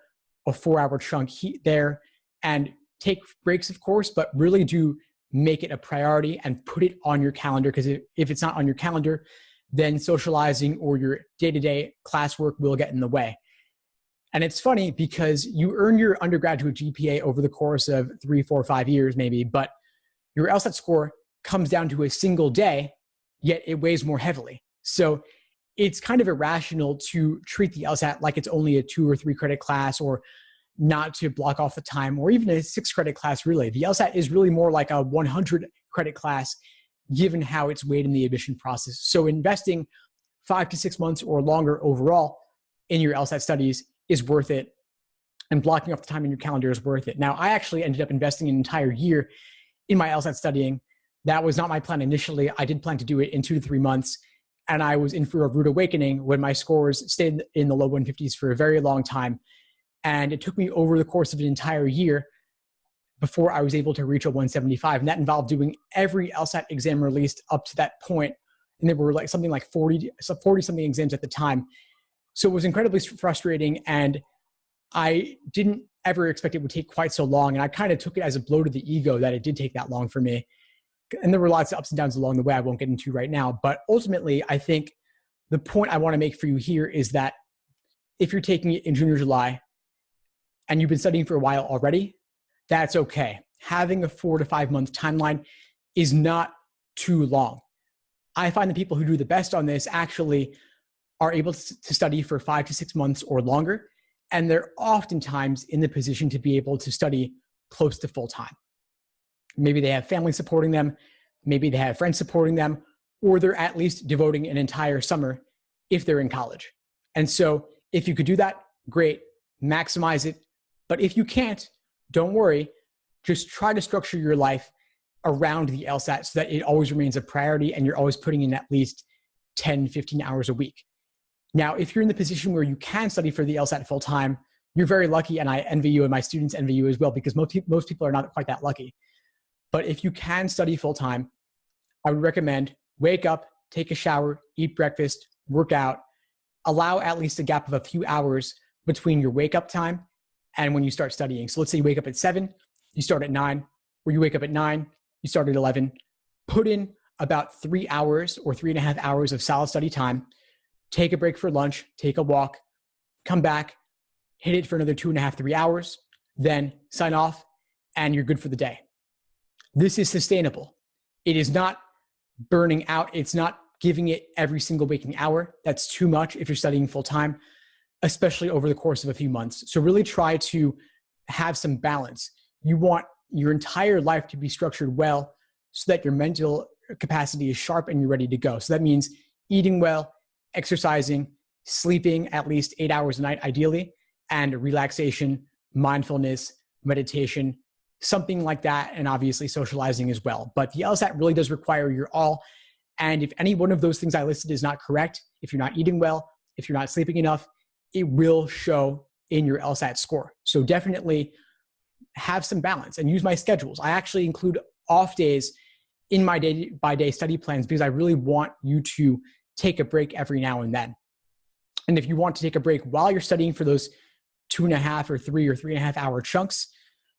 a 4-hour chunk there, and take breaks, of course, but really do make it a priority and put it on your calendar, because if it's not on your calendar, then socializing or your day-to-day classwork will get in the way. And it's funny because you earn your undergraduate GPA over the course of 3, 4, 5 years maybe, but your LSAT score comes down to a single day, yet it weighs more heavily. So it's kind of irrational to treat the LSAT like it's only a 2 or 3 credit class, or not to block off the time, or even a 6 credit class really. The LSAT is really more like a 100 credit class given how it's weighed in the admission process. So investing 5 to 6 months or longer overall in your LSAT studies is worth it, and blocking off the time in your calendar is worth it. Now, I actually ended up investing an entire year in my LSAT studying. That was not my plan initially. I did plan to do it in 2 to 3 months, and I was in for a rude awakening when my scores stayed in the low 150s for a very long time. And it took me over the course of an entire year before I was able to reach a 175. And that involved doing every LSAT exam released up to that point. And there were something like 40 something exams at the time. So it was incredibly frustrating, and I didn't ever expect it would take quite so long. And I kind of took it as a blow to the ego that it did take that long for me. And there were lots of ups and downs along the way I won't get into right now. But ultimately, I think the point I want to make for you here is that if you're taking it in June or July and you've been studying for a while already, that's okay. Having a 4 to 5 month timeline is not too long. I find the people who do the best on this actually are able to study for 5 to 6 months or longer. And they're oftentimes in the position to be able to study close to full time. Maybe they have family supporting them, maybe they have friends supporting them, or they're at least devoting an entire summer if they're in college. And so if you could do that, great, maximize it. But if you can't, don't worry, just try to structure your life around the LSAT so that it always remains a priority and you're always putting in at least 10, 15 hours a week. Now, if you're in the position where you can study for the LSAT full time, you're very lucky, and I envy you and my students envy you as well, because most people are not quite that lucky. But if you can study full time, I would recommend wake up, take a shower, eat breakfast, work out, allow at least a gap of a few hours between your wake up time and when you start studying. So let's say you wake up at 7, you start at 9, or you wake up at 9, you start at 11. Put in about 3 hours or 3.5 hours of solid study time. Take a break for lunch, take a walk, come back, hit it for another 2.5, 3 hours, then sign off, and you're good for the day. This is sustainable. It is not burning out. It's not giving it every single waking hour. That's too much if you're studying full time, especially over the course of a few months. So really try to have some balance. You want your entire life to be structured well so that your mental capacity is sharp and you're ready to go. So that means eating well, exercising, sleeping at least 8 hours a night, ideally, and relaxation, mindfulness, meditation, something like that, and obviously socializing as well. But the LSAT really does require your all. And if any one of those things I listed is not correct, if you're not eating well, if you're not sleeping enough, it will show in your LSAT score. So definitely have some balance and use my schedules. I actually include off days in my day-by-day study plans because I really want you to take a break every now and then. And if you want to take a break while you're studying for those 2.5 or 3 or 3.5 hour chunks,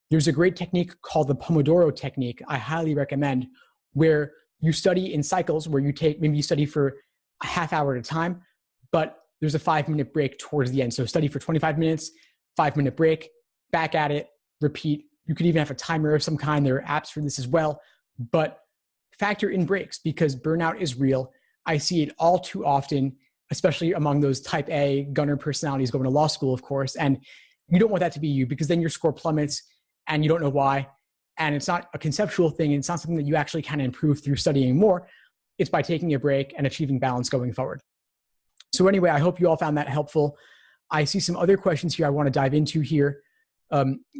there's a great technique called the Pomodoro technique I highly recommend, where you study in cycles where maybe you study for a half hour at a time, but there's a 5-minute break towards the end. So study for 25 minutes, 5-minute break, back at it, repeat. You could even have a timer of some kind. There are apps for this as well, but factor in breaks because burnout is real. I see it all too often, especially among those type A gunner personalities going to law school, of course. And you don't want that to be you because then your score plummets and you don't know why. And it's not a conceptual thing. And it's not something that you actually can improve through studying more. It's by taking a break and achieving balance going forward. So anyway, I hope you all found that helpful. I see some other questions here I want to dive into here.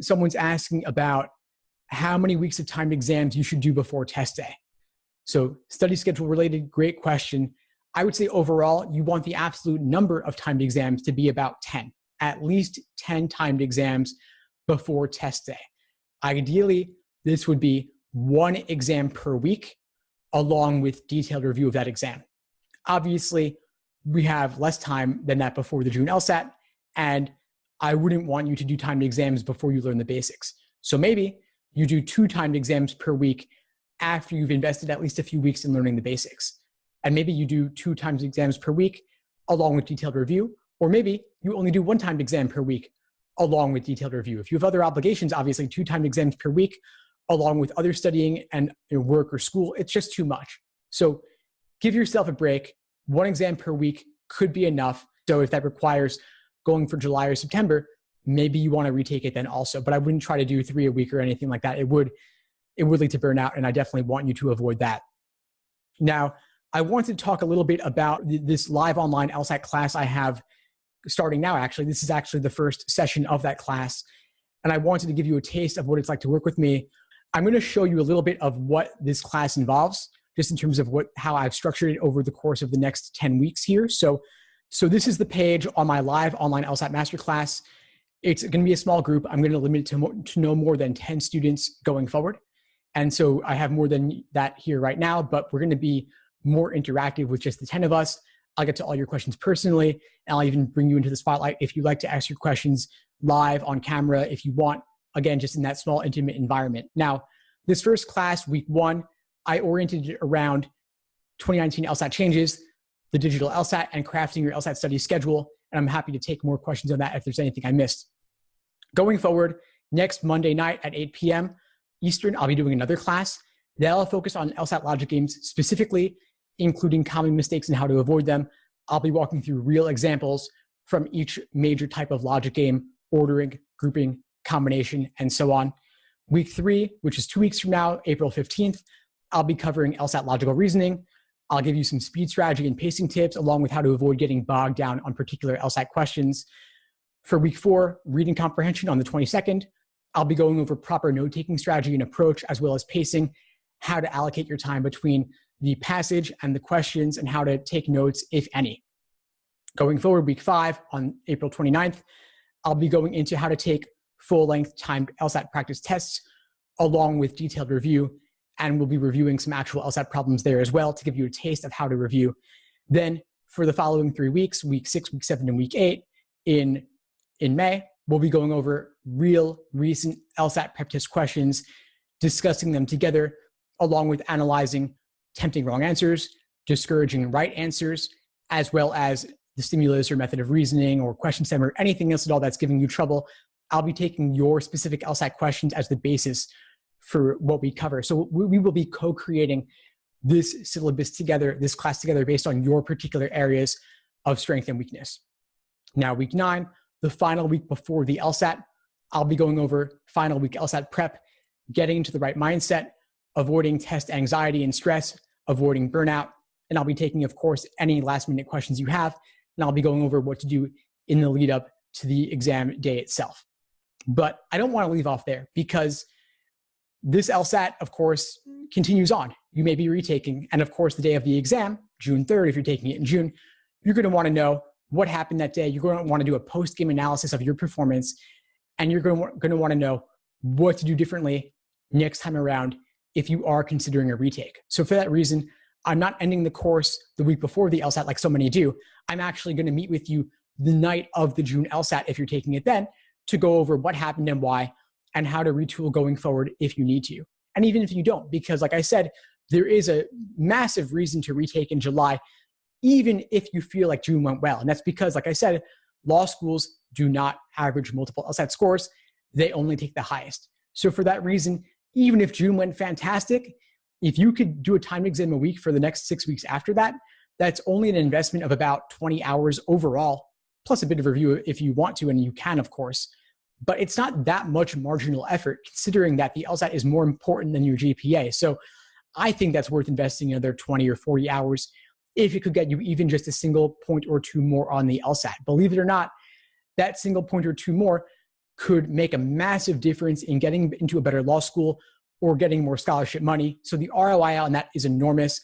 Someone's asking about how many weeks of timed exams you should do before test day. So study schedule related, great question. I would say overall, you want the absolute number of timed exams to be about 10, at least 10 timed exams before test day. Ideally, this would be 1 exam per week, along with detailed review of that exam. Obviously, we have less time than that before the June LSAT, and I wouldn't want you to do timed exams before you learn the basics. So maybe you do 2 timed exams per week after you've invested at least a few weeks in learning the basics. And maybe you do 2 timed exams per week along with detailed review, or maybe you only do 1 timed exam per week along with detailed review. If you have other obligations, obviously 2 timed exams per week along with other studying and work or school, it's just too much. So give yourself a break. 1 exam per week could be enough. So if that requires going for July or September, maybe you want to retake it then also. But I wouldn't try to do 3 a week or anything like that. It would lead to burnout, and I definitely want you to avoid that. Now, I wanted to talk a little bit about this live online LSAT class I have starting now, actually. This is actually the first session of that class, and I wanted to give you a taste of what it's like to work with me. I'm going to show you a little bit of what this class involves, just in terms of how I've structured it over the course of the next 10 weeks here. So this is the page on my live online LSAT masterclass. It's going to be a small group. I'm going to limit it to no more than 10 students going forward. And so I have more than that here right now, but we're going to be more interactive with just the 10 of us. I'll get to all your questions personally, and I'll even bring you into the spotlight if you'd like to ask your questions live on camera if you want, again, just in that small, intimate environment. Now, this first class, week 1, I oriented it around 2019 LSAT changes, the digital LSAT, and crafting your LSAT study schedule. And I'm happy to take more questions on that if there's anything I missed. Going forward, next Monday night at 8 p.m. Eastern, I'll be doing another class. That'll focus on LSAT logic games specifically, including common mistakes and how to avoid them. I'll be walking through real examples from each major type of logic game, ordering, grouping, combination, and so on. Week 3, which is 2 weeks from now, April 15th, I'll be covering LSAT logical reasoning. I'll give you some speed strategy and pacing tips, along with how to avoid getting bogged down on particular LSAT questions. For week 4, reading comprehension on the 22nd, I'll be going over proper note-taking strategy and approach, as well as pacing. how to allocate your time between the passage and the questions and how to take notes, if any. Going forward, week 5 on April 29th, I'll be going into how to take full-length timed LSAT practice tests along with detailed review, and we'll be reviewing some actual LSAT problems there as well to give you a taste of how to review. Then for the following 3 weeks, week 6, week 7, and week 8 in May, we'll be going over real recent LSAT prep test questions, discussing them together, along with analyzing tempting wrong answers, discouraging right answers, as well as the stimulus or method of reasoning or question stem or anything else at all that's giving you trouble. I'll be taking your specific LSAT questions as the basis for what we cover. So we will be co-creating this syllabus together, this class together, based on your particular areas of strength and weakness. Now, week 9, the final week before the LSAT, I'll be going over final week LSAT prep, getting into the right mindset, avoiding test anxiety and stress, avoiding burnout, and I'll be taking, of course, any last-minute questions you have, and I'll be going over what to do in the lead up to the exam day itself. But I don't want to leave off there because this LSAT, of course, continues on. You may be retaking, and of course, the day of the exam, June 3rd, if you're taking it in June, you're going to want to know what happened that day. You're going to want to do a post-game analysis of your performance, and you're going to want to know what to do differently next time around if you are considering a retake. So for that reason, I'm not ending the course the week before the LSAT like so many do. I'm actually going to meet with you the night of the June LSAT, if you're taking it then, to go over what happened and why, and how to retool going forward if you need to. And even if you don't, because like I said, there is a massive reason to retake in July, even if you feel like June went well. And that's because, like I said, law schools do not average multiple LSAT scores. They only take the highest. So for that reason, even if June went fantastic, if you could do a timed exam a week for the next 6 weeks after that, that's only an investment of about 20 hours overall, plus a bit of review if you want to, and you can, of course. But it's not that much marginal effort, considering that the LSAT is more important than your GPA. So I think that's worth investing another 20 or 40 hours if it could get you even just a single point or two more on the LSAT. Believe it or not, that single point or two more could make a massive difference in getting into a better law school or getting more scholarship money. So the ROI on that is enormous.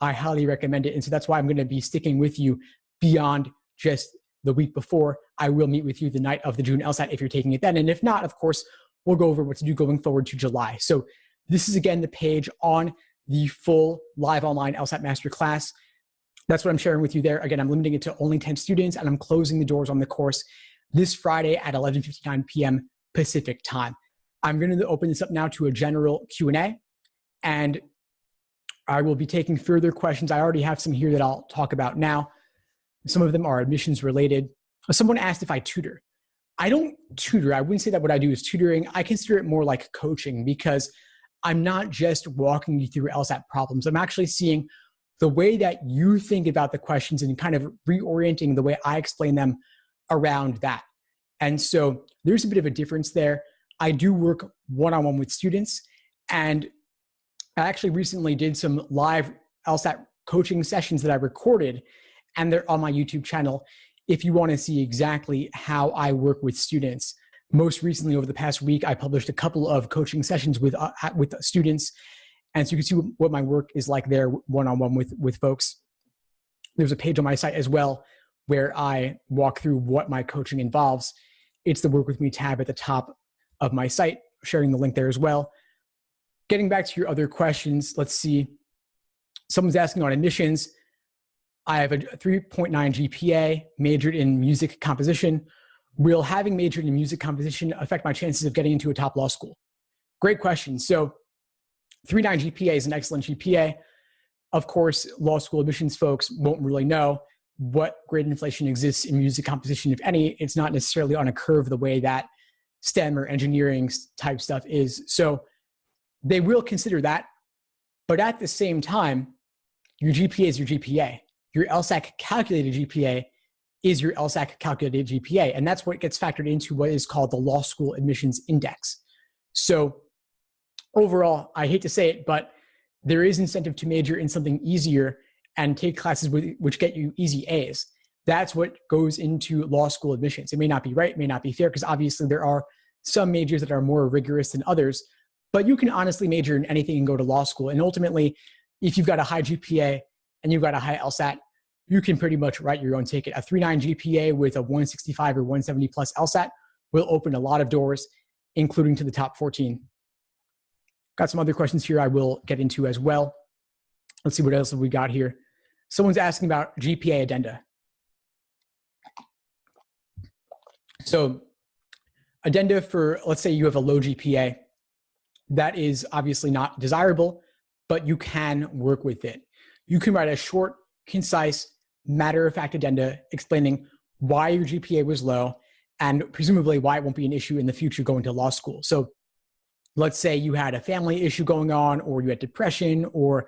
I highly recommend it. And so that's why I'm going to be sticking with you beyond just the week before. I will meet with you the night of the June LSAT if you're taking it then. And if not, of course, we'll go over what to do going forward to July. So this is, again, the page on the full live online LSAT Masterclass. That's what I'm sharing with you there. Again, I'm limiting it to only 10 students, and I'm closing the doors on the course this Friday at 11:59 p.m. Pacific time. I'm going to open this up now to a general Q&A, and I will be taking further questions. I already have some here that I'll talk about now. Some of them are admissions related. Someone asked if I tutor. I don't tutor. I wouldn't say that what I do is tutoring. I consider it more like coaching, because I'm not just walking you through LSAT problems. I'm actually seeing the way that you think about the questions and kind of reorienting the way I explain them around that. And so there's a bit of a difference there. I do work one-on-one with students, and I actually recently did some live LSAT coaching sessions that I recorded, and they're on my YouTube channel if you want to see exactly how I work with students. Most recently, over the past week, I published a couple of coaching sessions with students, and so you can see what my work is like there one-on-one with folks. There's a page on my site as well where I walk through what my coaching involves. It's the Work With Me tab at the top of my site, sharing the link there as well. Getting back to your other questions, let's see. Someone's asking on admissions. I have a 3.9 GPA, majored in music composition. Will having majored in music composition affect my chances of getting into a top law school? Great question. So 3.9 GPA is an excellent GPA. Of course, law school admissions folks won't really know what grade inflation exists in music composition, if any. It's not necessarily on a curve the way that STEM or engineering type stuff is. So they will consider that. But at the same time, your GPA is your GPA. Your LSAC calculated GPA is your LSAC calculated GPA. And that's what gets factored into what is called the Law School Admissions Index. So overall, I hate to say it, but there is incentive to major in something easier and take classes which get you easy A's. That's what goes into law school admissions. It may not be right, it may not be fair, because obviously there are some majors that are more rigorous than others, But you can honestly major in anything and go to law school. And ultimately, if you've got a high GPA and you've got a high LSAT, you can pretty much write your own ticket. A 3.9 GPA with a 165 or 170 plus LSAT will open a lot of doors, including to the top 14. Got some other questions here I will get into as well. Let's see what else have we got here. Someone's asking about GPA addenda. So addenda for, let's say you have a low GPA, that is obviously not desirable, but you can work with it. You can write a short, concise, matter-of-fact addenda explaining why your GPA was low and presumably why it won't be an issue in the future going to law school. So let's say you had a family issue going on, or you had depression or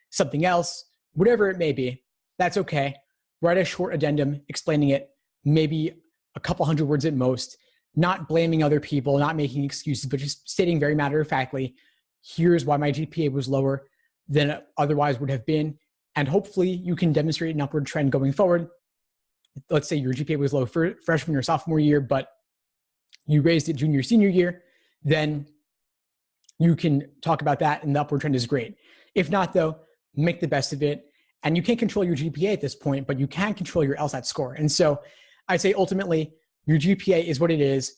something else, whatever it may be, that's okay. Write a short addendum explaining it, maybe a couple hundred words at most, not blaming other people, not making excuses, but just stating very matter-of-factly, here's why my GPA was lower than it otherwise would have been. And hopefully you can demonstrate an upward trend going forward. Let's say your GPA was low for freshman or sophomore year, but you raised it junior, senior year, then you can talk about that and the upward trend is great. If not though, make the best of it. And you can't control your GPA at this point, but you can control your LSAT score. And so I'd say ultimately your GPA is what it is.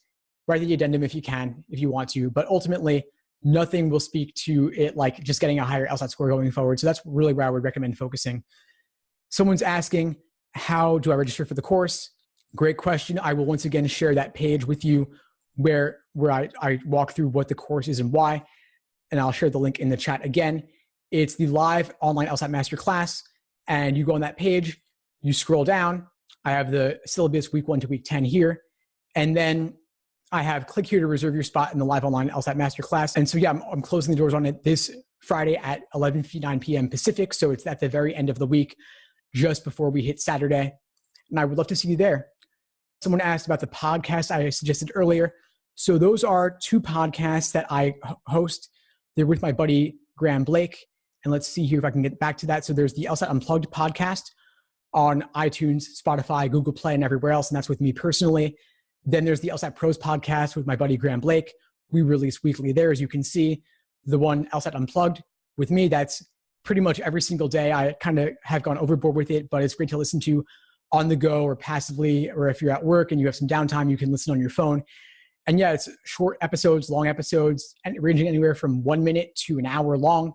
Write the addendum if you can, if you want to, but ultimately nothing will speak to it like just getting a higher LSAT score going forward. So that's really where I would recommend focusing. Someone's asking, how do I register for the course? Great question. I will once again share that page with you where I walk through what the course is and why. And I'll share the link in the chat again. It's the live online LSAT masterclass. And you go on that page, you scroll down. I have the syllabus week 1 to week 10 here. And then I have click here to reserve your spot in the live online LSAT masterclass. And so yeah, I'm closing the doors on it this Friday at 11:59 p.m. Pacific. So it's at the very end of the week, just before we hit Saturday. And I would love to see you there. Someone asked about the podcast I suggested earlier. So those are 2 podcasts that I host. They're with my buddy, Graham Blake. And let's see here if I can get back to that. So there's the LSAT Unplugged podcast on iTunes, Spotify, Google Play, and everywhere else. And that's with me personally. Then there's the LSAT Pros podcast with my buddy, Graham Blake. We release weekly there. As you can see, the one LSAT Unplugged with me, that's pretty much every single day. I kind of have gone overboard with it, but it's great to listen to on the go or passively, or if you're at work and you have some downtime, you can listen on your phone. And yeah, it's short episodes, long episodes, and ranging anywhere from 1 minute to an hour long.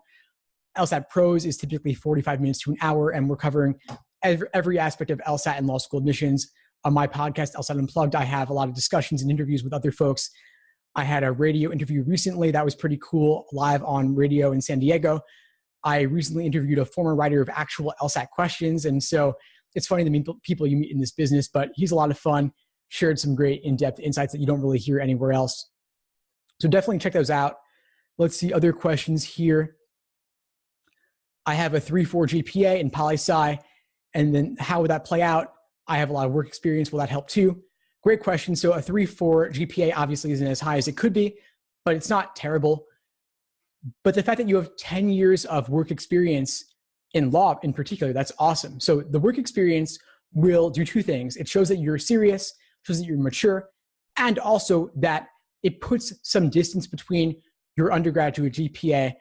LSAT Pros is typically 45 minutes to an hour, and we're covering every aspect of LSAT and law school admissions. On my podcast, LSAT Unplugged, I have a lot of discussions and interviews with other folks. I had a radio interview recently that was pretty cool, live on radio in San Diego. I recently interviewed a former writer of actual LSAT questions, and so it's funny to meet people you meet in this business, but he's a lot of fun, shared some great in-depth insights that you don't really hear anywhere else. So definitely check those out. Let's see other questions here. I have a 3.4 GPA in poli-sci, and then how would that play out? I have a lot of work experience. Will that help too? Great question. So a 3.4 GPA obviously isn't as high as it could be, but it's not terrible. But the fact that you have 10 years of work experience in law in particular, that's awesome. So the work experience will do 2 things. It shows that you're serious, shows that you're mature, and also that it puts some distance between your undergraduate GPA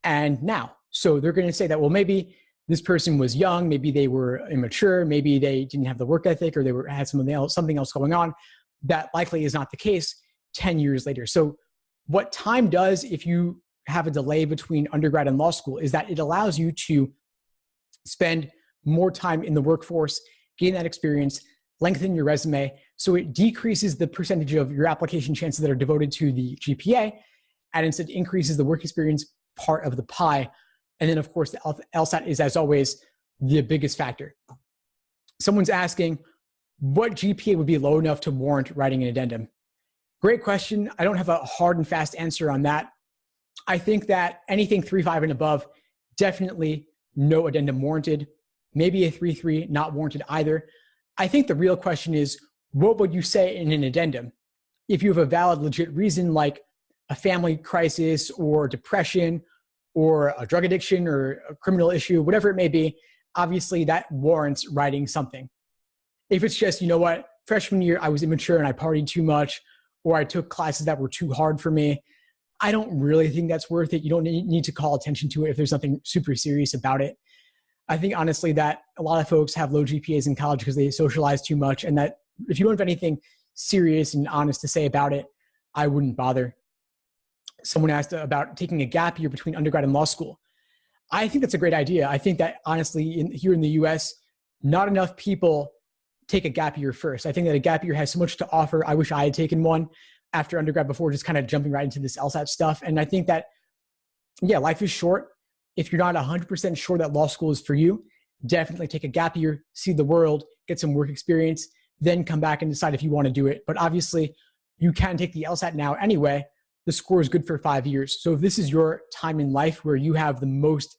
and now. So they're going to say that, well, maybe this person was young, maybe they were immature, maybe they didn't have the work ethic, or they had something else going on. That likely is not the case 10 years later. So what time does, if you have a delay between undergrad and law school, is that it allows you to spend more time in the workforce, gain that experience, lengthen your resume. So it decreases the percentage of your application chances that are devoted to the GPA, and instead increases the work experience part of the pie. And then, of course, the LSAT is, as always, the biggest factor. Someone's asking, what GPA would be low enough to warrant writing an addendum? Great question. I don't have a hard and fast answer on that. I think that anything 3.5 and above, definitely no addendum warranted. Maybe a 3.3, not warranted either. I think the real question is, what would you say in an addendum? If you have a valid, legit reason like a family crisis or depression or a drug addiction or a criminal issue, whatever it may be, obviously that warrants writing something. If it's just, you know what, freshman year I was immature and I partied too much, or I took classes that were too hard for me, I don't really think that's worth it. You don't need to call attention to it if there's nothing super serious about it. I think honestly that a lot of folks have low GPAs in college because they socialize too much, and that if you don't have anything serious and honest to say about it, I wouldn't bother. Someone asked about taking a gap year between undergrad and law school. I think that's a great idea. I think that honestly, here in the US, not enough people take a gap year first. I think that a gap year has so much to offer. I wish I had taken one after undergrad before just kind of jumping right into this LSAT stuff. And I think that, yeah, life is short. If you're not 100% sure that law school is for you, definitely take a gap year, see the world, get some work experience, then come back and decide if you want to do it. But obviously, you can take the LSAT now anyway. The score is good for 5 years. So if this is your time in life where you have the most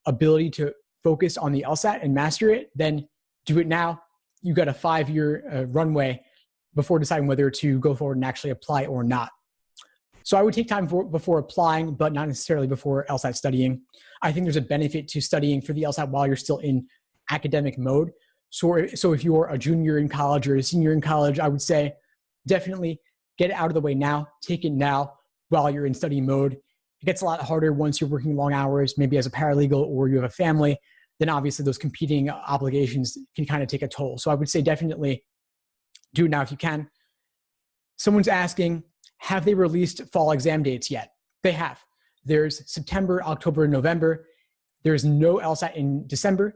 ability to focus on the LSAT and master it, then do it now. You got a 5-year runway before deciding whether to go forward and actually apply or not. So I would take time before applying, but not necessarily before LSAT studying. I think there's a benefit to studying for the LSAT while you're still in academic mode. So if you're a junior in college or a senior in college, I would say definitely get it out of the way now. Take it now while you're in study mode. It gets a lot harder once you're working long hours, maybe as a paralegal or you have a family. Then obviously those competing obligations can kind of take a toll. So I would say definitely do it now if you can. Someone's asking, have they released fall exam dates yet? They have. There's September, October, and November. There's no LSAT in December.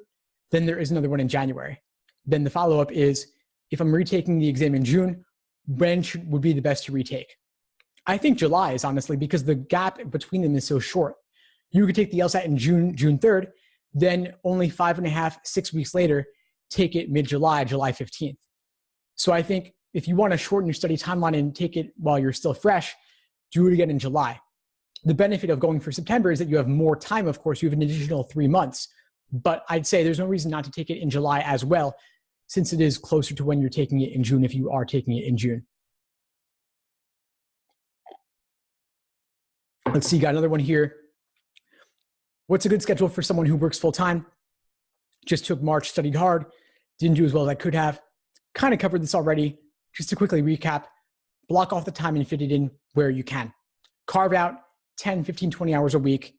Then there is another one in January. Then the follow-up is, if I'm retaking the exam in June, when would be the best to retake? I think July is honestly, because the gap between them is so short. You could take the LSAT in June 3rd, then only 5.5, 6 weeks later, take it mid-July, July 15th. So I think if you want to shorten your study timeline and take it while you're still fresh, do it again in July. The benefit of going for September is that you have more time, of course. You have an additional 3 months. But I'd say there's no reason not to take it in July as well, since it is closer to when you're taking it in June if you are taking it in June. Let's see, got another one here. What's a good schedule for someone who works full-time? Just took March, studied hard, didn't do as well as I could have. Kind of covered this already. Just to quickly recap, block off the time and fit it in where you can. Carve out 10, 15, 20 hours a week.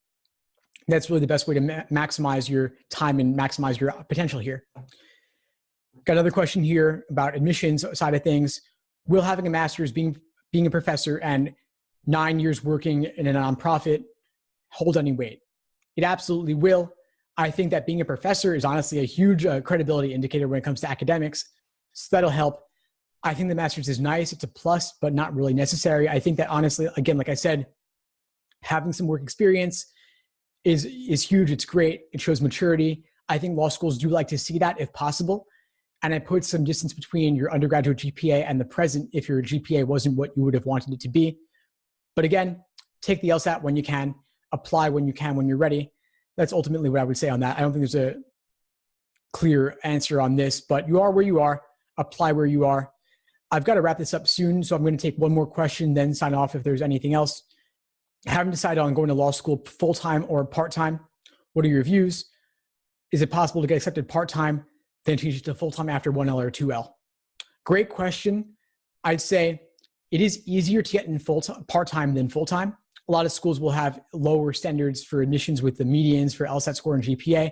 That's really the best way to maximize your time and maximize your potential here. Got another question here about admissions side of things. Will having a master's, being a professor, and 9 years working in a nonprofit hold any weight? It absolutely will. I think that being a professor is honestly a huge credibility indicator when it comes to academics. So that'll help. I think the master's is nice. It's a plus, but not really necessary. I think that honestly, again, like I said, having some work experience is huge. It's great. It shows maturity. I think law schools do like to see that if possible. And it puts some distance between your undergraduate GPA and the present if your GPA wasn't what you would have wanted it to be. But again, take the LSAT when you can, apply when you can, when you're ready. That's ultimately what I would say on that. I don't think there's a clear answer on this, but you are where you are, apply where you are. I've got to wrap this up soon, so I'm going to take one more question, then sign off if there's anything else. Haven't decided on going to law school full-time or part-time. What are your views? Is it possible to get accepted part-time, then change it to full-time after 1L or 2L? Great question. I'd say it is easier to get in part-time than full-time. A lot of schools will have lower standards for admissions with the medians for LSAT score and GPA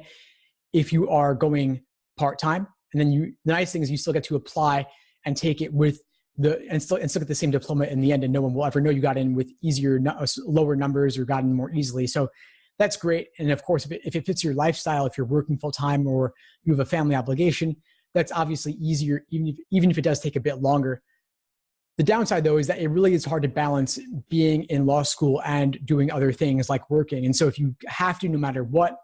if you are going part-time. And then the nice thing is you still get to apply and take it with and still get the same diploma in the end, and no one will ever know you got in with lower numbers or got in more easily. So that's great. And of course, if it fits your lifestyle, if you're working full-time or you have a family obligation, that's obviously easier, even if it does take a bit longer. The downside, though, is that it really is hard to balance being in law school and doing other things like working. And so if you have to, no matter what,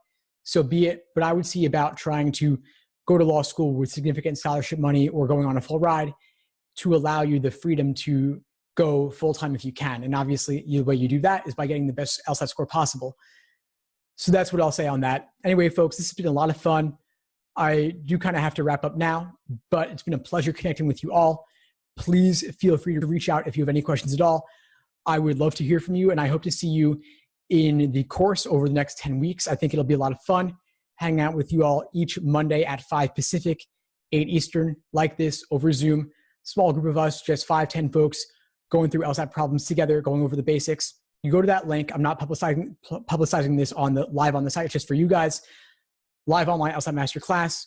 so be it. But I would see about trying to go to law school with significant scholarship money or going on a full ride to allow you the freedom to go full-time if you can. And obviously, the way you do that is by getting the best LSAT score possible. So that's what I'll say on that. Anyway, folks, this has been a lot of fun. I do kind of have to wrap up now, but it's been a pleasure connecting with you all. Please feel free to reach out if you have any questions at all. I would love to hear from you, and I hope to see you in the course over the next 10 weeks. I think it'll be a lot of fun hanging out with you all each Monday at 5 Pacific, 8 Eastern, like this over Zoom. Small group of us, just 5-10 folks going through LSAT problems together, going over the basics. You go to that link. I'm not publicizing this live on the site. It's just for you guys. Live online LSAT Masterclass.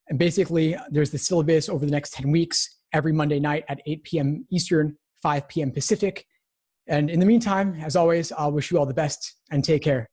And basically, there's the syllabus over the next 10 weeks, every Monday night at 8 p.m. Eastern, 5 p.m. Pacific. And in the meantime, as always, I'll wish you all the best and take care.